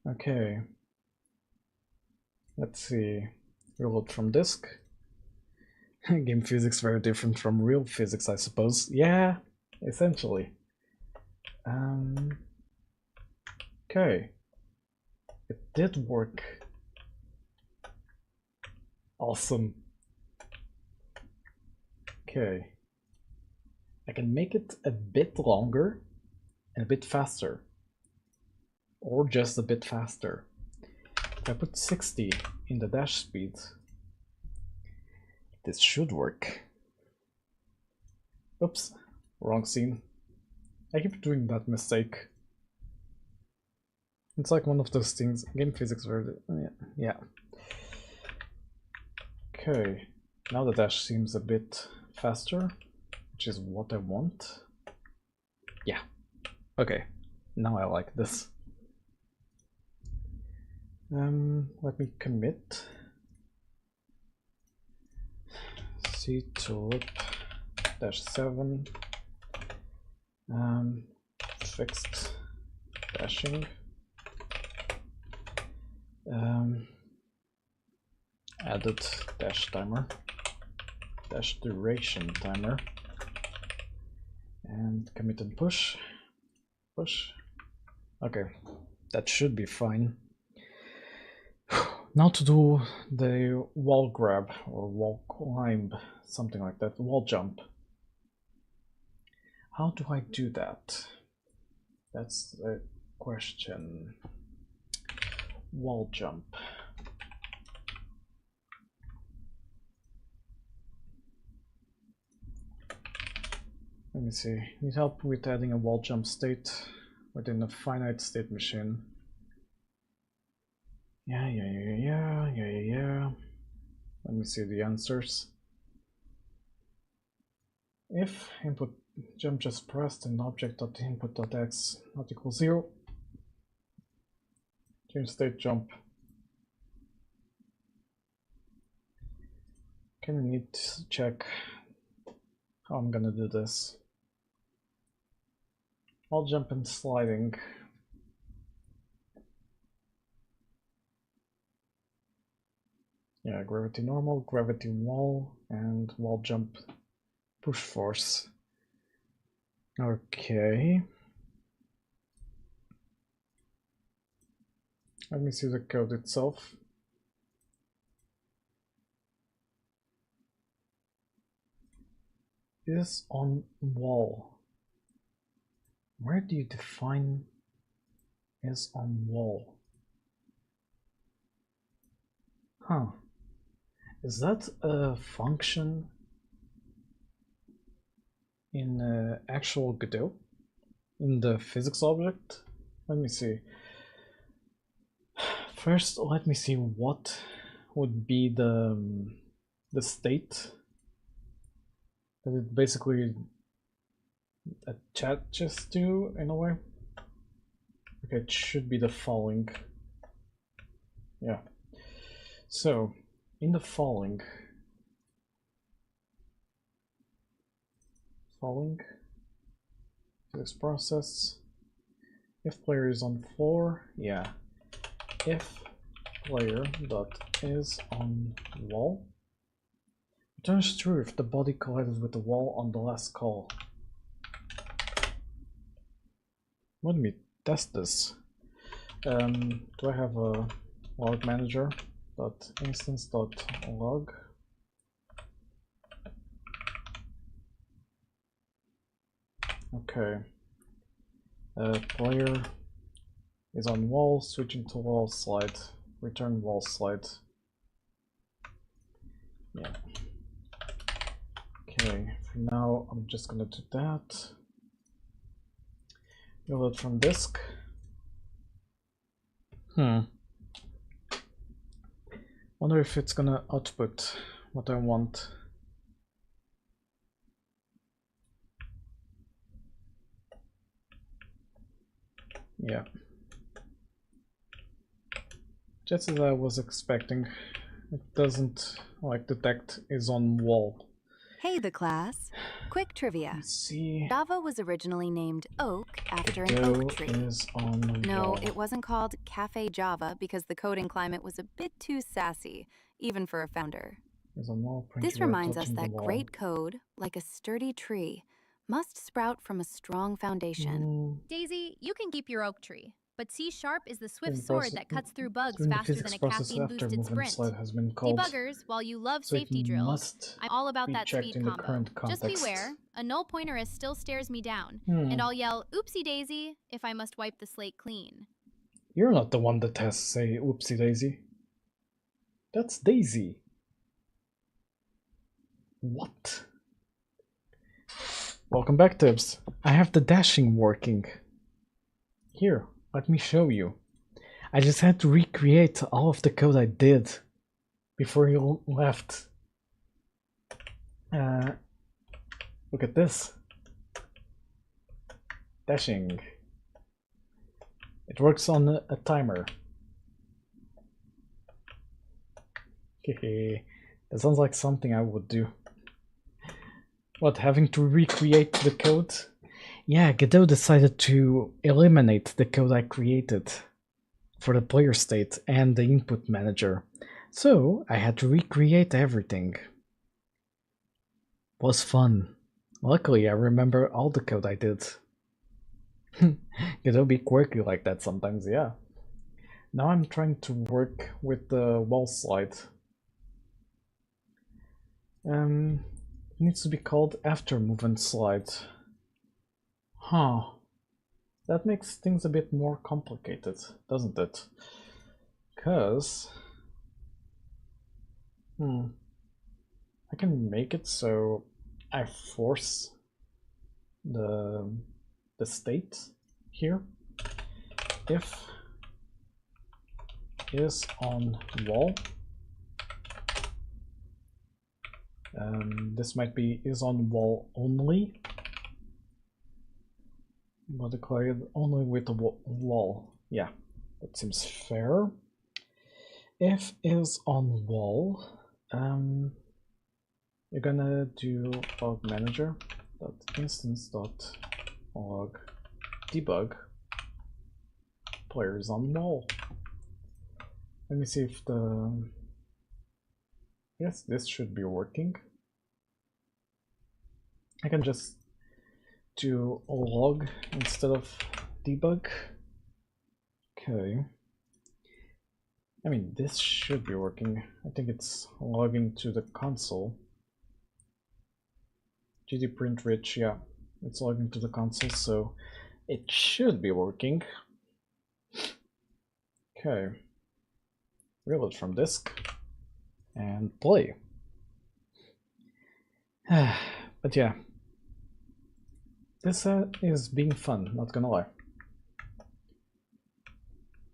Okay. Let's see. Reload from disk. Game physics very different from real physics, I suppose. Yeah, essentially. Okay. It did work. Awesome. Okay. I can make it a bit longer and a bit faster. Or just a bit faster. If I put 60 in the dash speed, this should work. Oops, wrong scene. I keep doing that mistake. It's like one of those things. Game physics very... yeah. Okay, now the dash seems a bit faster, which is what I want. Yeah. Okay, now I like this. Let me commit. C tulip -7. Fixed dashing. Added dash timer, dash duration timer, and commit and push. Push. Okay, that should be fine. Now to do the wall grab or wall climb, something like that, wall jump. How do I do that? That's a question. Wall jump. Let me see. Need help with adding a wall jump state within a finite state machine. Yeah. Let me see the answers. If input jump just pressed and object.input.x not equals 0, change state jump. Kind of need to check how I'm gonna do this. Wall jump and sliding. Yeah, gravity normal, gravity wall, and wall jump push force. Okay. Let me see the code itself. Is on wall. Where do you define is on wall? Huh. Is that a function in actual Godot? In the physics object? Let me see. First, let me see what would be the state that it basically attaches to in a way. Okay, it should be the following. Yeah. So, in the following physics process, if player is on floor, yeah. If player dot is on wall, returns true if the body collided with the wall on the last call. Let me test this. Do I have a log manager dot instance dot log? Okay. Player is on wall, switching to wall slide, return wall slide. Yeah. Okay, for now I'm just gonna do that. Reload from disk. Wonder if it's gonna output what I want. Yeah. Just as I was expecting. It doesn't like detect is on wall. Hey, the class. Quick trivia. Let's see. Java was originally named Oak after an Godot oak tree. is on No, wall. it wasn't called Cafe Java because the coding climate was a bit too sassy, even for a founder. Is on wall, This printer reminds us touching the that wall. great code, like a sturdy tree, must sprout from a strong foundation. Daisy, you can keep your oak tree, but C# is the swift During sword process- that cuts through bugs during the faster physics than a process after caffeine-boosted movement sprint. slide has been called. Debuggers, while you love So it safety drills, must I'm all about be that checked speed in the combo. current Just context. beware, a null pointerist still stares me down, and I'll yell, "Oopsie daisy," if I must wipe the slate clean. You're not the one that has to say oopsie daisy. That's Daisy. What? Welcome back, Tibbs. I have the dashing working. Here, let me show you. I just had to recreate all of the code I did before you left. Look at this. Dashing. It works on a timer. Hehe. That sounds like something I would do. What, having to recreate the code? Yeah, Godot decided to eliminate the code I created for the player state and the input manager. So I had to recreate everything. Was fun. Luckily, I remember all the code I did. Godot be quirky like that sometimes, yeah. Now I'm trying to work with the wall slide. It needs to be called after movement slide. Huh. That makes things a bit more complicated, doesn't it? Because I can make it so I force the state here if is on wall. This might be is on wall only. Multiply it only with the wall. Yeah, that seems fair. If is on wall, you're gonna do log manager dot instance dot log debug player is on wall. Let me see if the yes, this should be working. I can just do log instead of debug. Okay. I mean, this should be working. I think it's logging to the console. GD print rich, yeah, it's logging to the console, so it should be working. Okay. Reload from disk and play. But yeah, this is being fun, not gonna lie.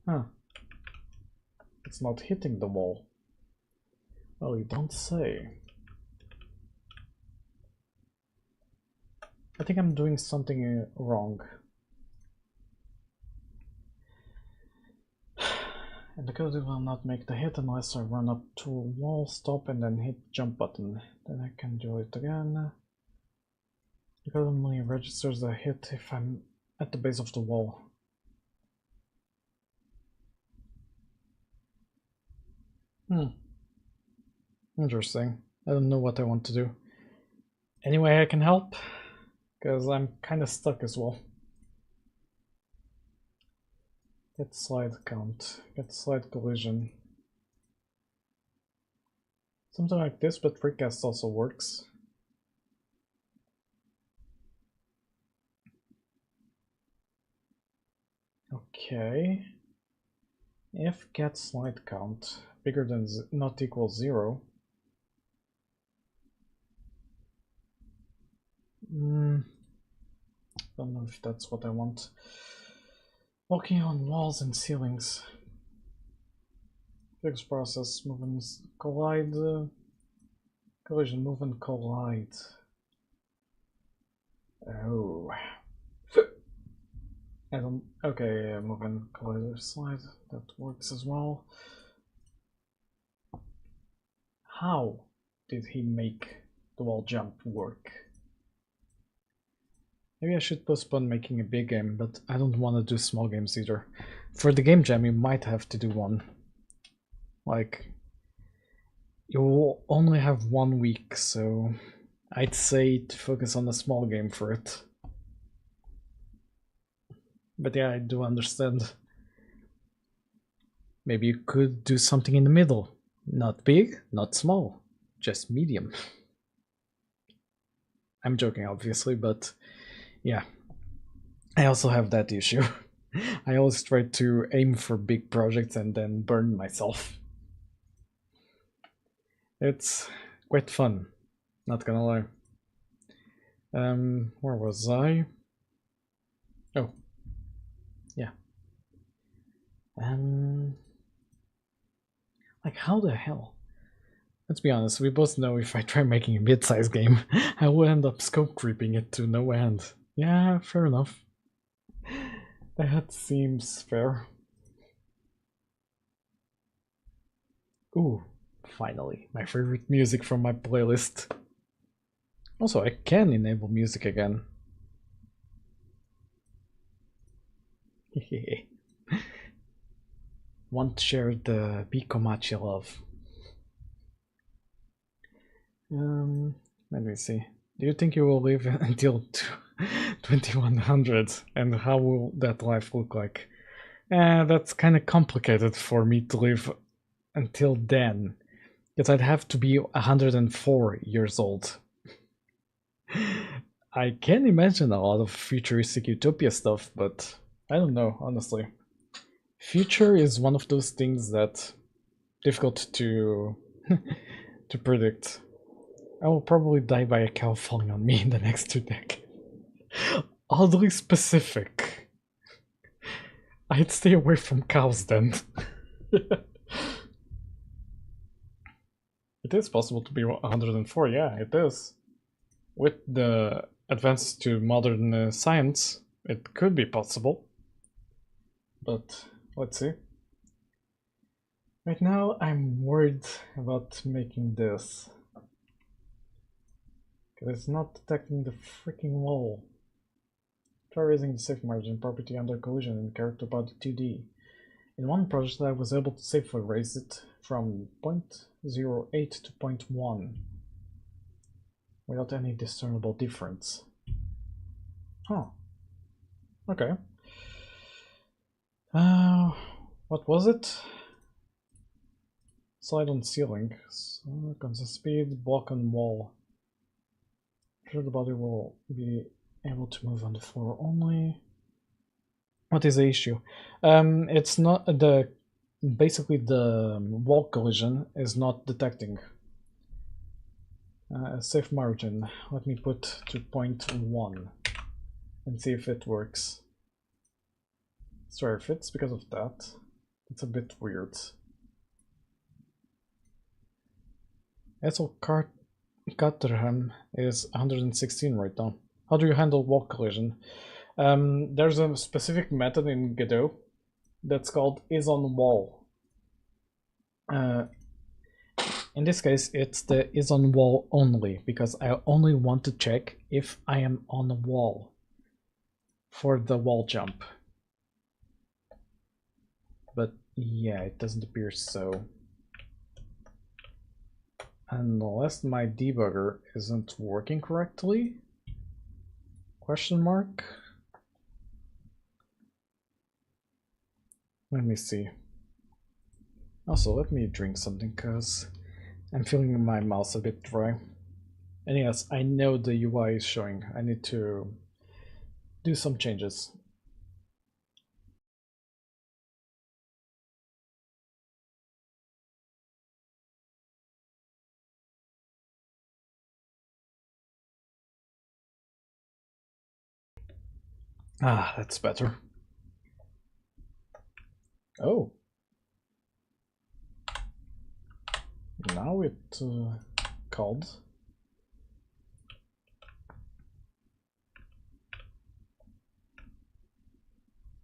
Huh. It's not hitting the wall. Well, you don't say. I think I'm doing something wrong. And the code will not make the hit unless I run up to a wall, stop, and then hit jump button. Then I can do it again. The code only registers the hit if I'm at the base of the wall. Interesting. I don't know what I want to do. Anyway, I can help, because I'm kind of stuck as well. Get slide count, get slide collision. Something like this, but precast also works. Okay. If get slide count bigger than not equal 0. Don't know if that's what I want. Walking on walls and ceilings. Fix process, move and collide. Collision, move and collide. Oh. I don't. Okay, move and collider slide. That works as well. How did he make the wall jump work? Maybe I should postpone making a big game, but I don't want to do small games either. For the game jam, you might have to do one. Like, you will only have 1 week, so I'd say to focus on a small game for it. But yeah, I do understand. Maybe you could do something in the middle. Not big, not small, just medium. I'm joking, obviously, but yeah. I also have that issue. I always try to aim for big projects and then burn myself. It's quite fun, not gonna lie. Where was I? Oh, yeah. Like, how the hell? Let's be honest, we both know if I try making a mid-sized game, I will end up scope creeping it to no end. Yeah, fair enough. That seems fair. Ooh, finally, my favorite music from my playlist. Also, I can enable music again. Want to share the Bikomachi love. Let me see. Do you think you will live until 2100? And how will that life look like? That's kind of complicated for me to live until then, because I'd have to be 104 years old. I can imagine a lot of futuristic utopia stuff, but I don't know, honestly. Future is one of those things that difficult to to predict. I will probably die by a cow falling on me in the next 2 decades. Oddly specific. I'd stay away from cows then. It is possible to be 104, yeah, it is. With the advance to modern science, it could be possible. But let's see. Right now, I'm worried about making this. Because it's not detecting the freaking wall. Try raising the safe margin property under collision in character body 2D. In one project, I was able to safely raise it from 0.08 to 0.1. without any discernible difference. Huh. Okay. What was it? Slide on ceiling. Constant speed, block on wall. Sure, the body will be able to move on the floor only. What is the issue? It's not the basically the wall collision is not detecting. Safe margin. Let me put to 0.1 and see if it works. Sorry if it's because of that. It's a bit weird. Caterham is 116 right now. How do you handle wall collision? There's a specific method in Godot that's called isOnWall. In this case, it's the isOnWall only, because I only want to check if I am on a wall for the wall jump. But yeah, it doesn't appear so. Unless my debugger isn't working correctly? Question mark? Let me see. Also, let me drink something because I'm feeling my mouth a bit dry. And yes, I know the UI is showing. I need to do some changes. Ah, that's better. Oh. Now it called.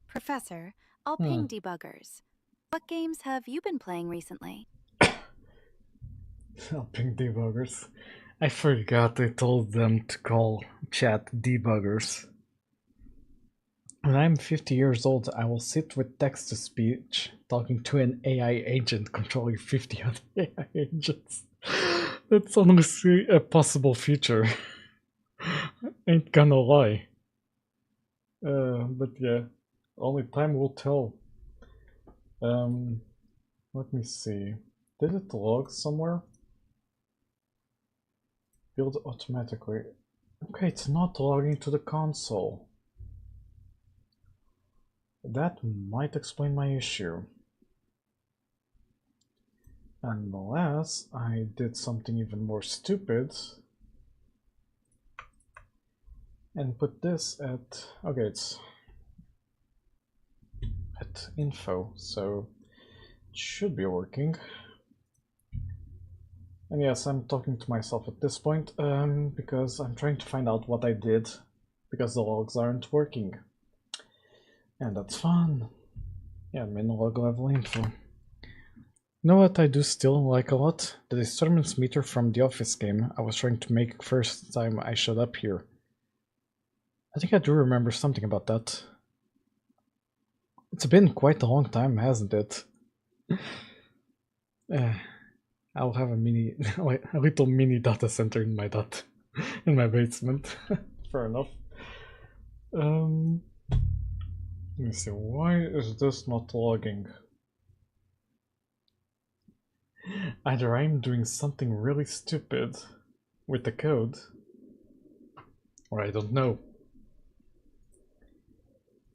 Professor, I'll ping debuggers. What games have you been playing recently? I'll ping debuggers. I forgot I told them to call chat debuggers. When I'm 50 years old, I will sit with text-to-speech talking to an AI agent controlling 50 other AI agents. That's honestly a possible future. Ain't gonna lie. But yeah, only time will tell. Let me see. Did it log somewhere? Build automatically. Okay, it's not logging to the console. That might explain my issue. Unless I did something even more stupid and put this at, okay, it's at info, so it should be working. And yes, I'm talking to myself at this point because I'm trying to find out what I did because the logs aren't working. And that's fun. Yeah, min log level info. You know what I do still like a lot? The disturbance meter from the Office game I was trying to make first time I showed up here. I think I do remember something about that. It's been quite a long time, hasn't it? I'll have a mini, like a little mini data center in my in my basement. Fair enough. Let me see, why is this not logging? Either I'm doing something really stupid with the code, or I don't know.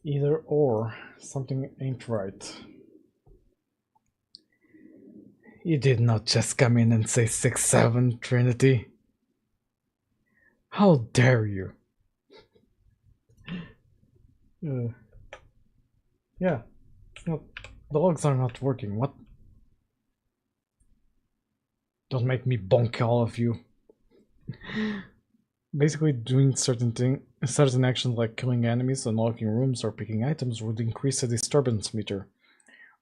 Either or, something ain't right. You did not just come in and say 6-7, Trinity. How dare you? Yeah, it's not, the logs are not working. What? Don't make me bonk all of you. Basically, doing certain actions like killing enemies, unlocking rooms, or picking items would increase the disturbance meter.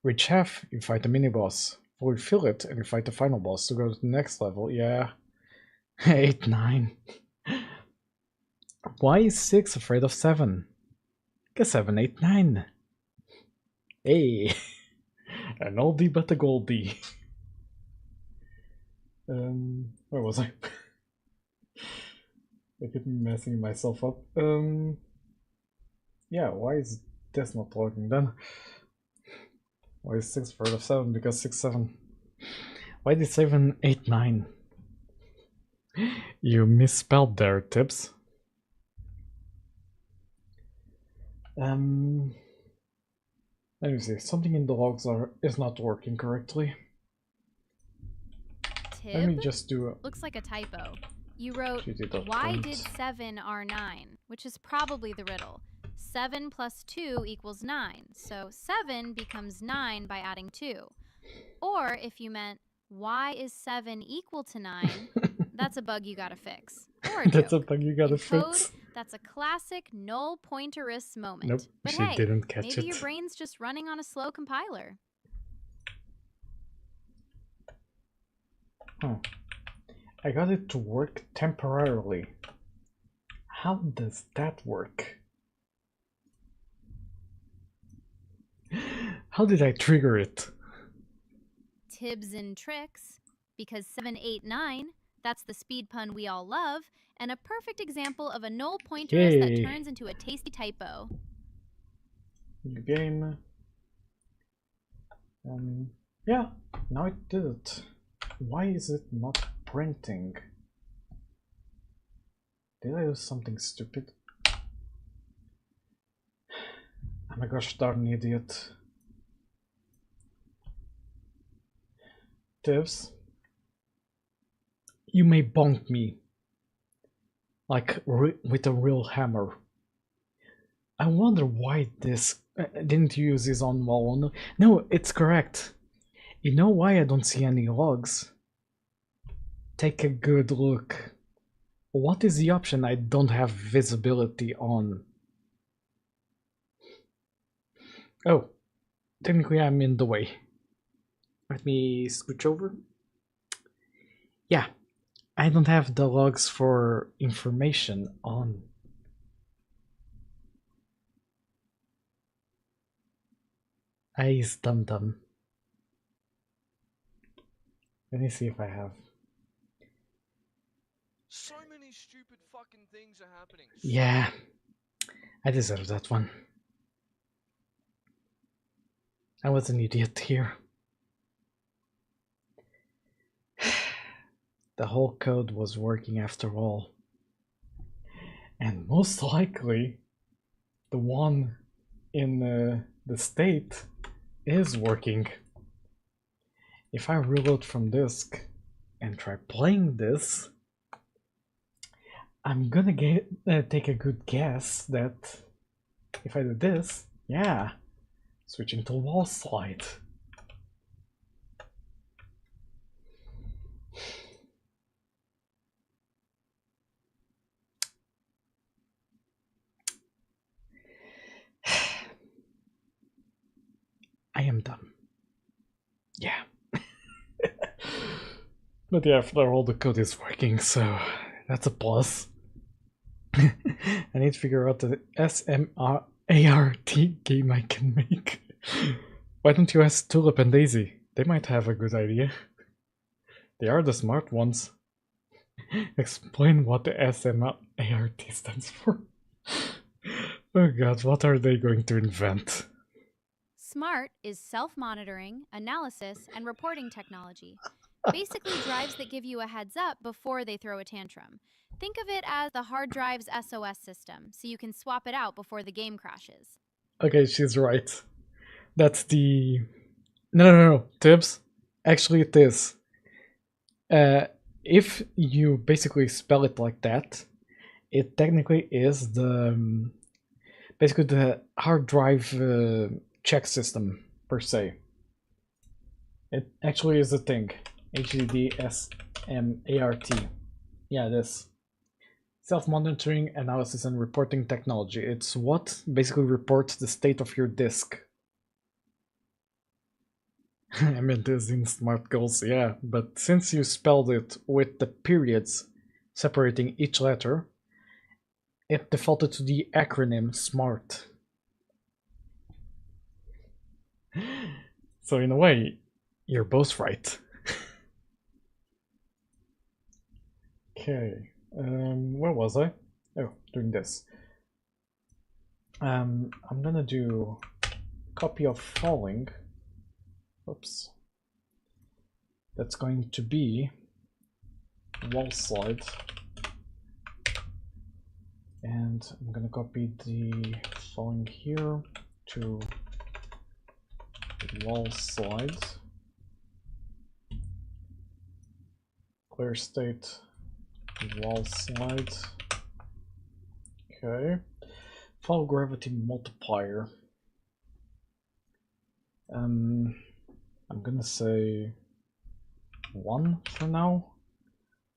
Reach half, you fight a mini-boss. Fully fill it, and you fight the final boss to go to the next level. Yeah. 8, 9. Why is 6 afraid of 7? Cause 7, 8, 9. Hey. An oldie but a goldie. Where was I? I keep messing myself up. Yeah, why is this not working then? Why is 6 part of 7? Because 6, 7. Why did 7, 8, 9? You misspelled there, Tips. Let me see. Something in the logs is not working correctly. Let me Tib? just do a... Looks like a typo. You wrote, GT.print. why did 7 are 9? Which is probably the riddle. 7 plus 2 equals 9, so 7 becomes 9 by adding 2. Or if you meant, why is 7 equal to 9? That's a bug you gotta fix. Or a That's a joke. bug you gotta In code, fix. that's a classic null pointerist moment. Nope, But she hey, didn't catch maybe it. your brain's just running on a slow compiler. I got it to work temporarily. How does that work? How did I trigger it? Tips and tricks, because 7, 8, 9, that's the speed pun we all love, and a perfect example of a null pointerist that Yay. turns into a tasty typo. New game. Yeah, now it did it. Why is it not printing? Did I do something stupid? Oh my gosh, darn idiot. Tips, you may bonk me. Like with a real hammer. I wonder why this didn't use his own wall. No, it's correct. You know why I don't see any logs? Take a good look. What is the option I don't have visibility on? Oh, technically I'm in the way. Let me scooch over. Yeah, I don't have the logs for information on. Ice dum dum. Let me see if I have. So many stupid fucking things are happening. Yeah, I deserve that one. I was an idiot here. The whole code was working after all. And most likely, the one in the state is working. If I reload from disk and try playing this, I'm gonna take a good guess that if I do this, yeah, switching to wall slide. I am dumb. Yeah. But yeah, after all, the code is working, so that's a plus. I need to figure out the SMART game I can make. Why don't you ask Tulip and Daisy? They might have a good idea. They are the smart ones. Explain what the SMART stands for. Oh god, what are they going to invent? SMART is self-monitoring, analysis, and reporting technology. Basically drives that give you a heads up before they throw a tantrum. Think of it as the hard drive's SOS system, so you can swap it out before the game crashes. Okay, she's right. That's the... No, Tibbs. Actually it is. If you basically spell it like that, it technically is the... basically the hard drive check system, per se. It actually is a thing. HDDSMART. Yeah, this. Self-monitoring, analysis, and reporting technology. It's what basically reports the state of your disk. I meant this in smart goals, yeah, but since you spelled it with the periods separating each letter, it defaulted to the acronym SMART. So in a way, you're both right. Okay. Where was I? Oh, doing this. I'm gonna do copy of falling. Oops. That's going to be wall slide. And I'm gonna copy the falling here to wall slide. Clear state wall slide. Okay. Fall gravity multiplier. I'm gonna say 1 for now,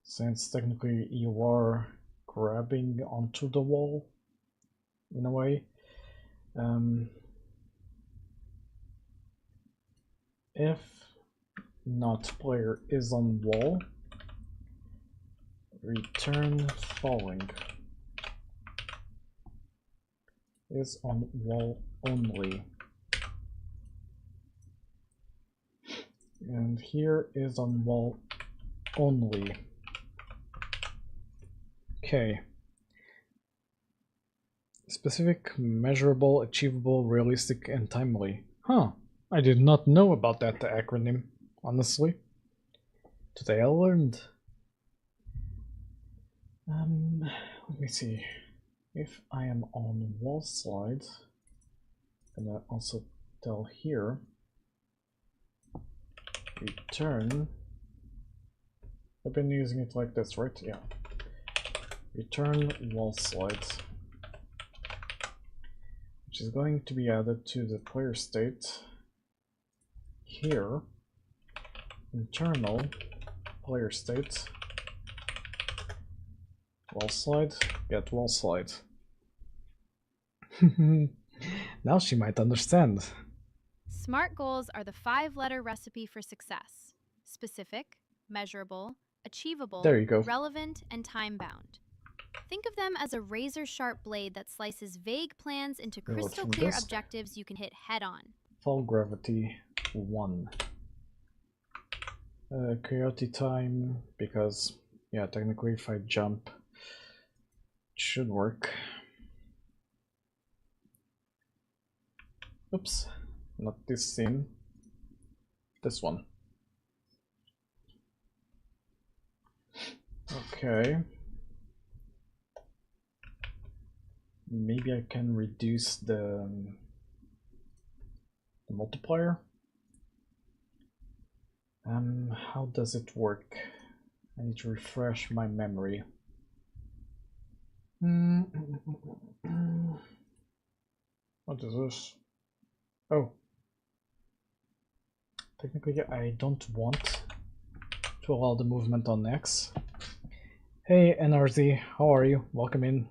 since technically you are grabbing onto the wall in a way. If not player is on wall, return falling is on wall only, and here is on wall only. Okay. Specific, measurable, achievable, realistic, and timely. Huh. I did not know about that acronym, honestly. Today I learned. Let me see. If I am on wall slide, I'm gonna also tell here return. I've been using it like this, right? Yeah. Return wall slide, which is going to be added to the player state here. Internal player state wall slide, get wall slide. Now she might understand. SMART goals are the 5-letter recipe for success: specific, measurable, achievable, There you go. relevant, and time-bound. Think of them as a razor-sharp blade that slices vague plans into Reload crystal from clear disk. objectives you can hit head-on. Fall gravity 1. Coyote time, because yeah, technically if I jump, it should work. Oops, not this scene. This one. Okay. Maybe I can reduce the multiplier. How does it work? I need to refresh my memory. What is this? Oh. Technically, I don't want to allow the movement on X. Hey, NRZ, how are you? Welcome in.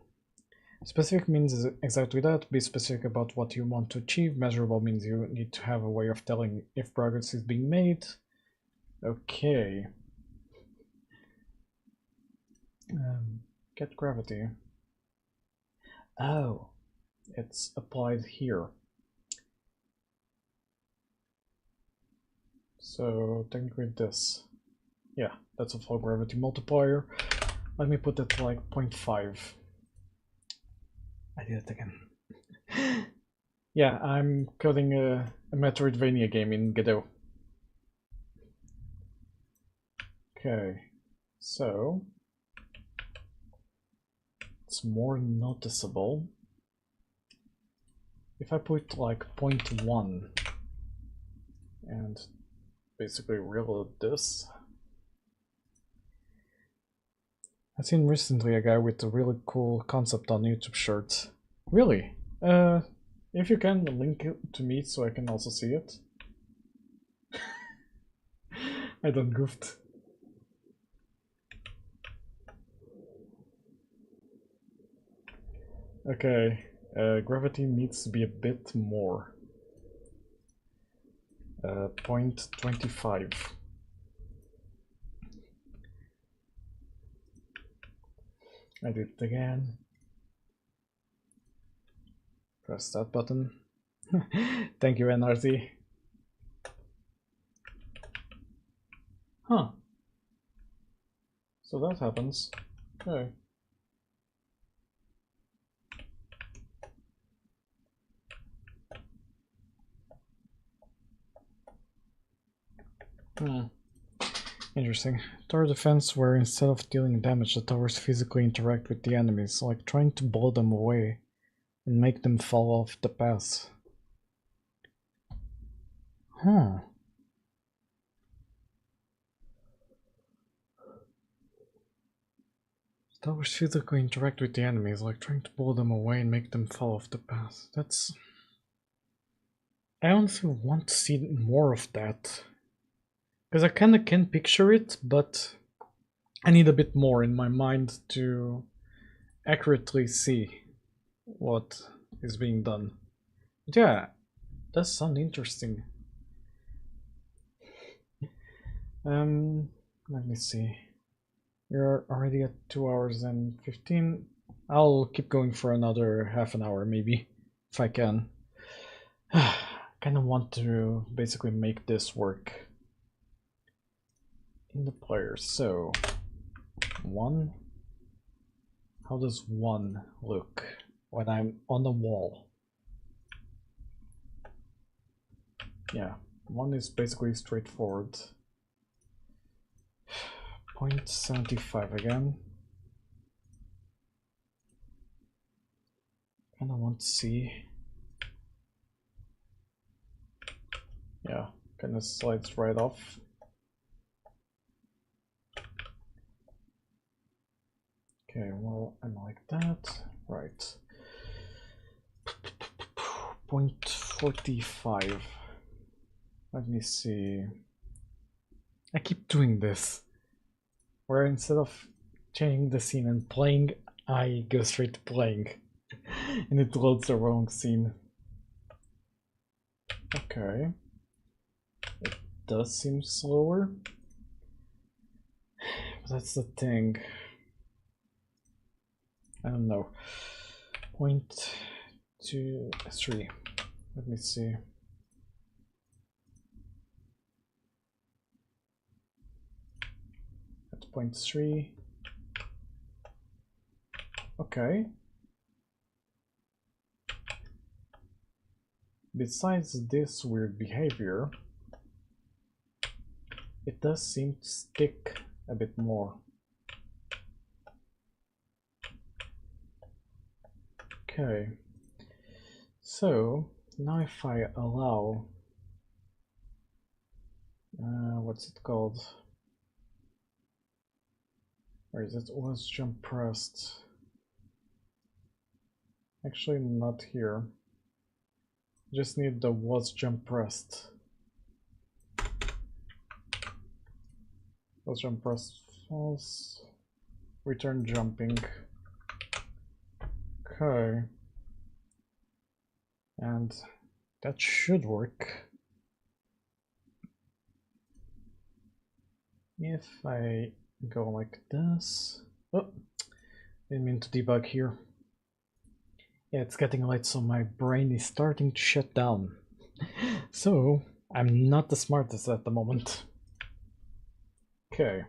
Specific means exactly that. Be specific about what you want to achieve. Measurable means you need to have a way of telling if progress is being made. Okay. Get gravity. Oh, it's applied here. So technically this. Yeah, that's a fall gravity multiplier. Let me put it like 0.5. I did it again. Yeah, I'm coding a Metroidvania game in Godot. Okay, so it's more noticeable if I put like 0.1 and basically reload this. I've seen recently a guy with a really cool concept on YouTube Shorts. Really? If you can, link it to me so I can also see it. I don't goofed. Okay, gravity needs to be a bit more. 0.25. I did it again. Press that button. Thank you, NRZ. Huh. So that happens. Okay. Interesting. Tower defense where instead of dealing damage, the towers physically interact with the enemies, like trying to blow them away and make them fall off the path. Huh. Towers physically interact with the enemies, like trying to pull them away and make them fall off the path. That's... I honestly want to see more of that. Because I kinda can picture it, but I need a bit more in my mind to accurately see what is being done. But yeah, does sound interesting. Let me see. We're already at 2 hours and 15. I'll keep going for another half an hour maybe, if I can. Kinda want to basically make this work in the player. So 1. How does 1 look when I'm on the wall? Yeah, 1 is basically straightforward. 0.75 again. Kinda want to see. Yeah, kinda slides right off. Okay, well, I'm like that. Right. 0.45. Let me see. I keep doing this, where instead of changing the scene and playing, I go straight to playing. And it loads the wrong scene. Okay. It does seem slower. But that's the thing. I don't know. 0.23. Let me see. At 0.3. Okay. Besides this weird behavior, it does seem to stick a bit more. Okay. So now if I allow what's it called? Where is it? Was jump pressed? Actually not here. Just need the was jump pressed. Was jump pressed false. Return jumping. Okay. And that should work. If I go like this. Oh, didn't mean to debug here. Yeah, it's getting late, so my brain is starting to shut down. So, I'm not the smartest at the moment. Okay.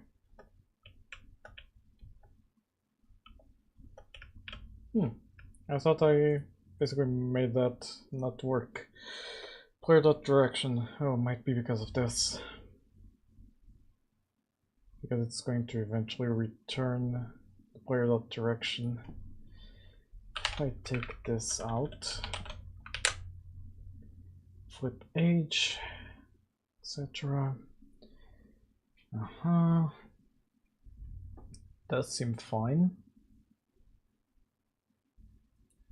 I thought I basically made that not work. Player.direction. Oh, might be because of this. Because it's going to eventually return the player.direction. If I take this out, flip age, etc. Does seem fine.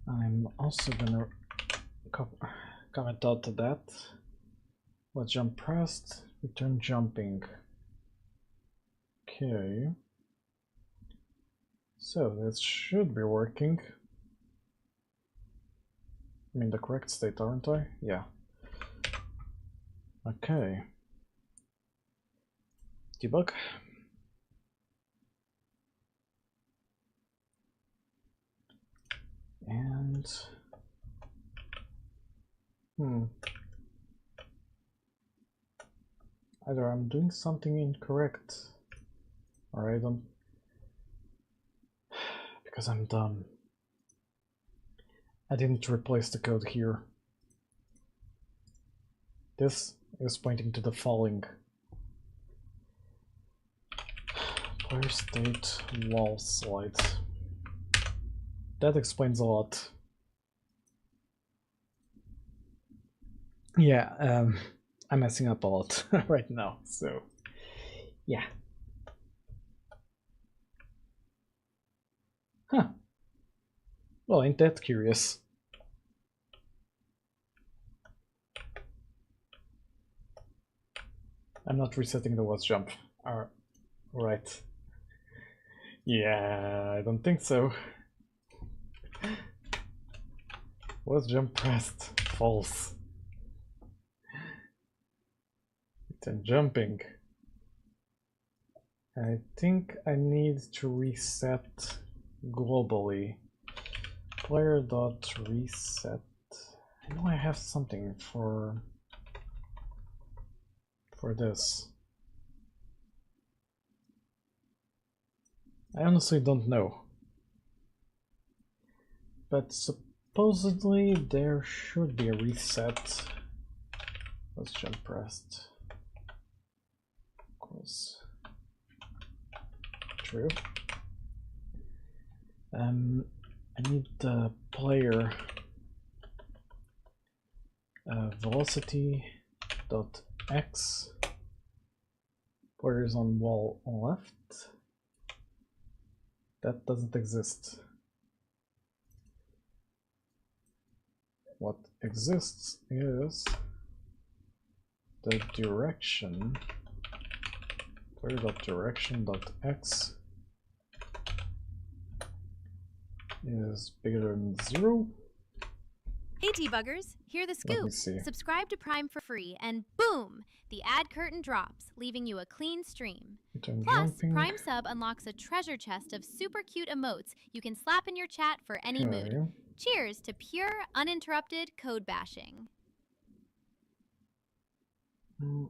I'm also gonna comment out to that. Let's jump pressed, return jumping. Okay. So this should be working. I'm in the correct state, aren't I? Yeah. Okay. Debug. And either I'm doing something incorrect or I don't because I'm dumb. I didn't replace the code here. This is pointing to the following. Player state wall slide. That explains a lot. Yeah, I'm messing up a lot right now, so yeah. Huh. Well, ain't that curious? I'm not resetting the was jump. Right. Yeah, I don't think so. Was jump pressed? False. Then jumping. I think I need to reset globally. Player.reset. I know I have something for this. I honestly don't know. But supposedly there should be a reset. Let's jump pressed. Equals true. I need the player velocity dot x. Player is on wall left. That doesn't exist. What exists is the direction. Player dot direction dot x is bigger than 0. Hey debuggers, hear the Let me scoop. see. Subscribe to Prime for free and boom, the ad curtain drops, leaving you a clean stream. Return Plus, jumping. Prime Sub unlocks a treasure chest of super cute emotes you can slap in your chat for any mood. Okay. Cheers to pure, uninterrupted code bashing. Now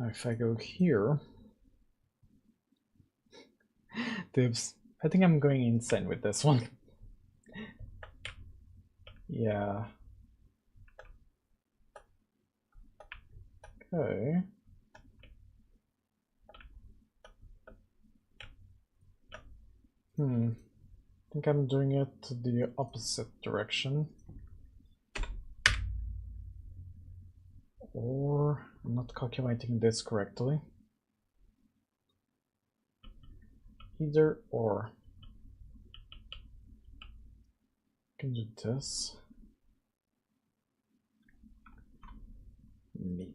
if I go here, Dibs, I think I'm going insane with this one. Yeah. Okay. I think I'm doing it the opposite direction. Or I'm not calculating this correctly. Either or. Can do this. Maybe.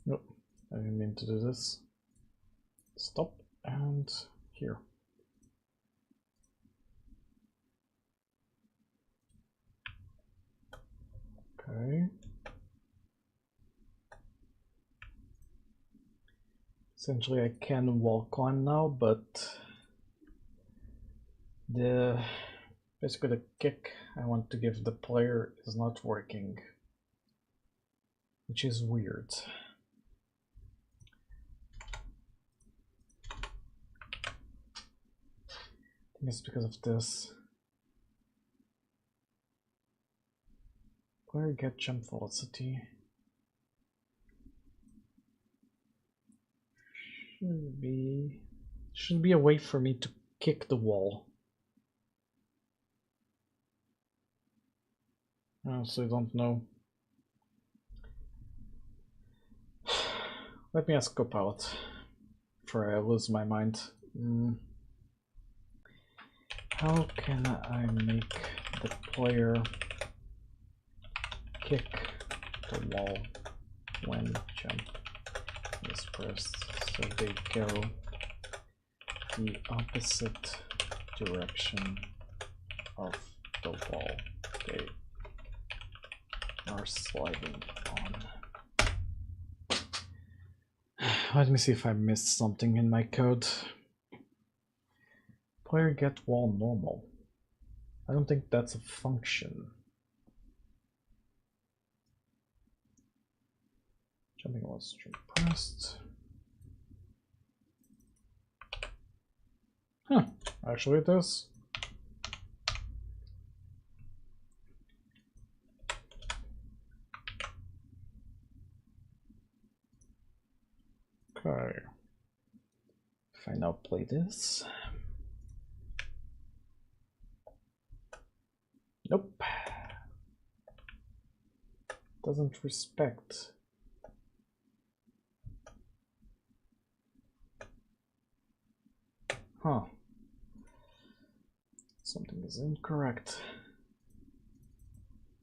Nope, I didn't mean to do this. Stop and here. Okay. Essentially I can wall climb now, but basically the kick I want to give the player is not working, which is weird. I think it's because of this. Player get jump velocity. Should be a way for me to kick the wall. I honestly don't know. Let me ask Copilot before I lose my mind. How can I make the player kick the wall when jump is pressed so they go the opposite direction of the wall they are sliding on? Let me see if I missed something in my code. Player get wall normal. I don't think that's a function. Jumping was pressed. Huh, actually it is. Okay. If I now play this. Nope. Doesn't respect. Huh. Something is incorrect.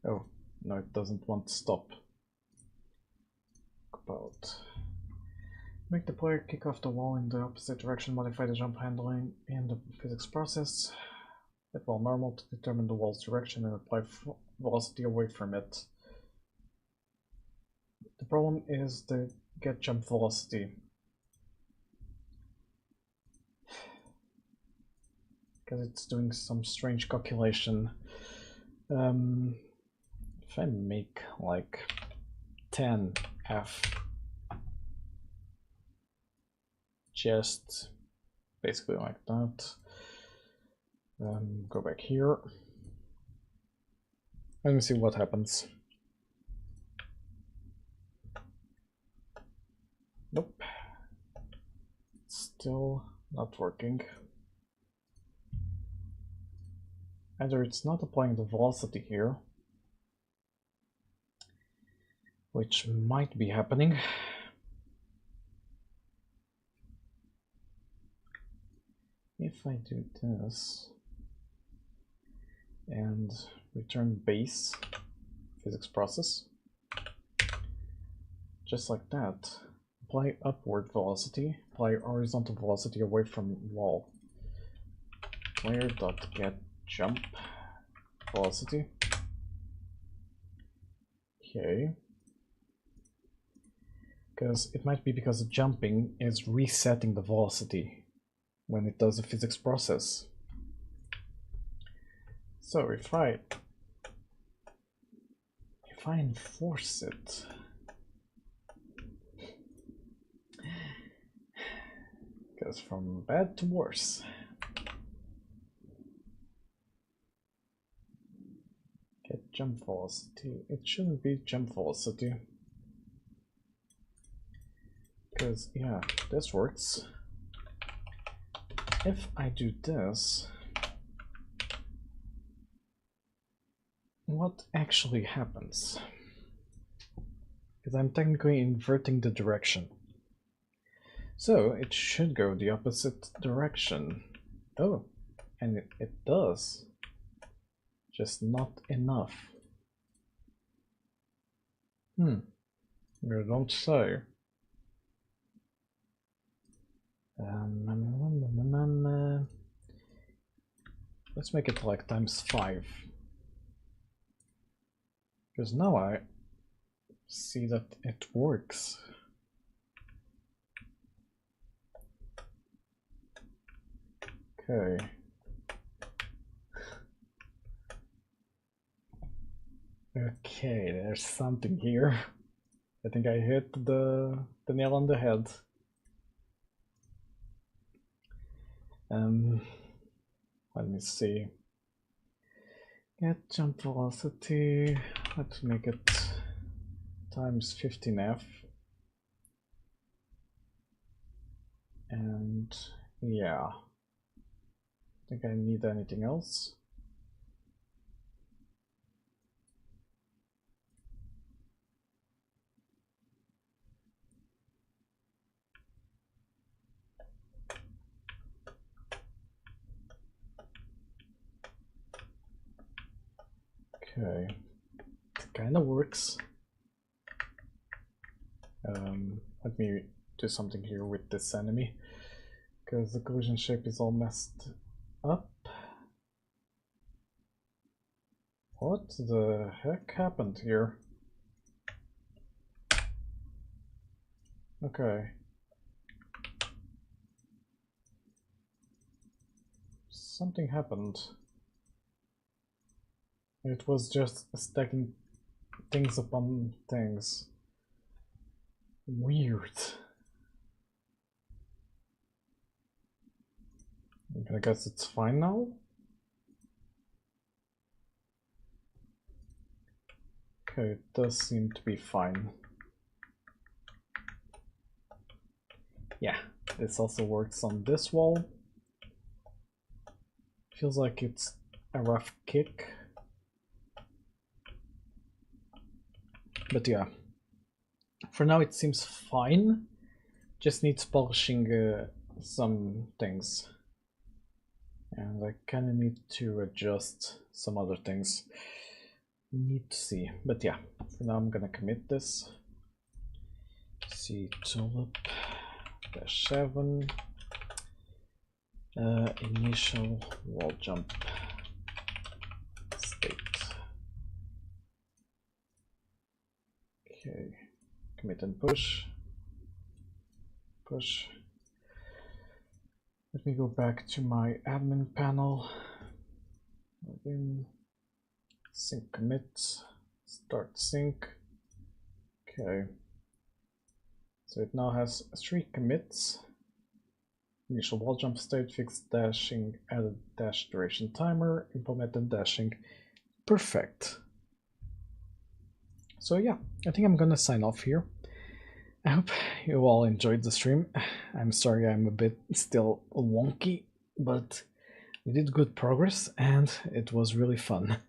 Oh, no, it doesn't want to stop. About. Make the player kick off the wall in the opposite direction, modify the jump handling in the physics process. Hit wall normal to determine the wall's direction and apply velocity away from it. The problem is the get jump velocity. Because it's doing some strange calculation. If I make like 10f, just basically like that. Go back here. Let me see what happens. Nope. Still not working. Either it's not applying the velocity here, which might be happening. If I do this and return base physics process, just like that, apply upward velocity, apply horizontal velocity away from wall. Player.get jump velocity. Okay. Because it might be because the jumping is resetting the velocity when it does a physics process. So if I enforce it, it goes from bad to worse. Get jump velocity. It shouldn't be jump velocity. Because yeah, this works. If I do this, what actually happens? Because I'm technically inverting the direction. So it should go the opposite direction. Oh, and it does. Just not enough. You don't say. Let's make it like ×5. Because now I see that it works. Okay. Okay, there's something here. I think I hit the nail on the head. Let me see. Get jump velocity. Let's make it ×15f. And yeah. Think I need anything else? Okay, it kind of works. Let me do something here with this enemy, because the collision shape is all messed up. What the heck happened here? Okay. Something happened. It was just stacking things upon things. Weird. I guess it's fine now. Okay, it does seem to be fine. Yeah, this also works on this wall. Feels like it's a rough kick. But yeah, for now it seems fine. Just needs polishing some things. And I kind of need to adjust some other things. Need to see. But yeah, for now I'm gonna commit this. See Tulip -7 initial wall jump state. Okay, commit and push. Push. Let me go back to my admin panel. Login. Sync commit. Start sync. Okay. So it now has 3 commits. Initial wall jump state, fixed dashing, added dash duration timer, implemented dashing. Perfect. So yeah, I think I'm gonna sign off here. I hope you all enjoyed the stream. I'm sorry I'm a bit still wonky, but we did good progress and it was really fun.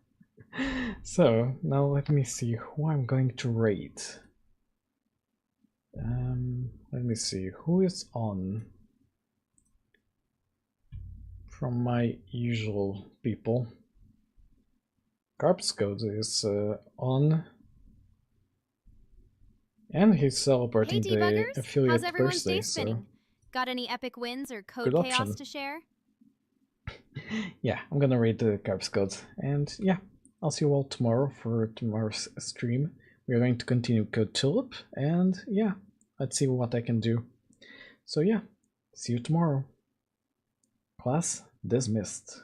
So now let me see who I'm going to raid. Let me see who is on from my usual people. Code is on, and he's celebrating Hey, the debuggers! affiliate How's everyone's birthday. day spinning? So Got any epic wins or code good chaos option. to share? Yeah, I'm gonna read the code, and yeah, I'll see you all tomorrow for tomorrow's stream. We're going to continue Code Tulip, and yeah, let's see what I can do. So yeah, see you tomorrow. Class dismissed.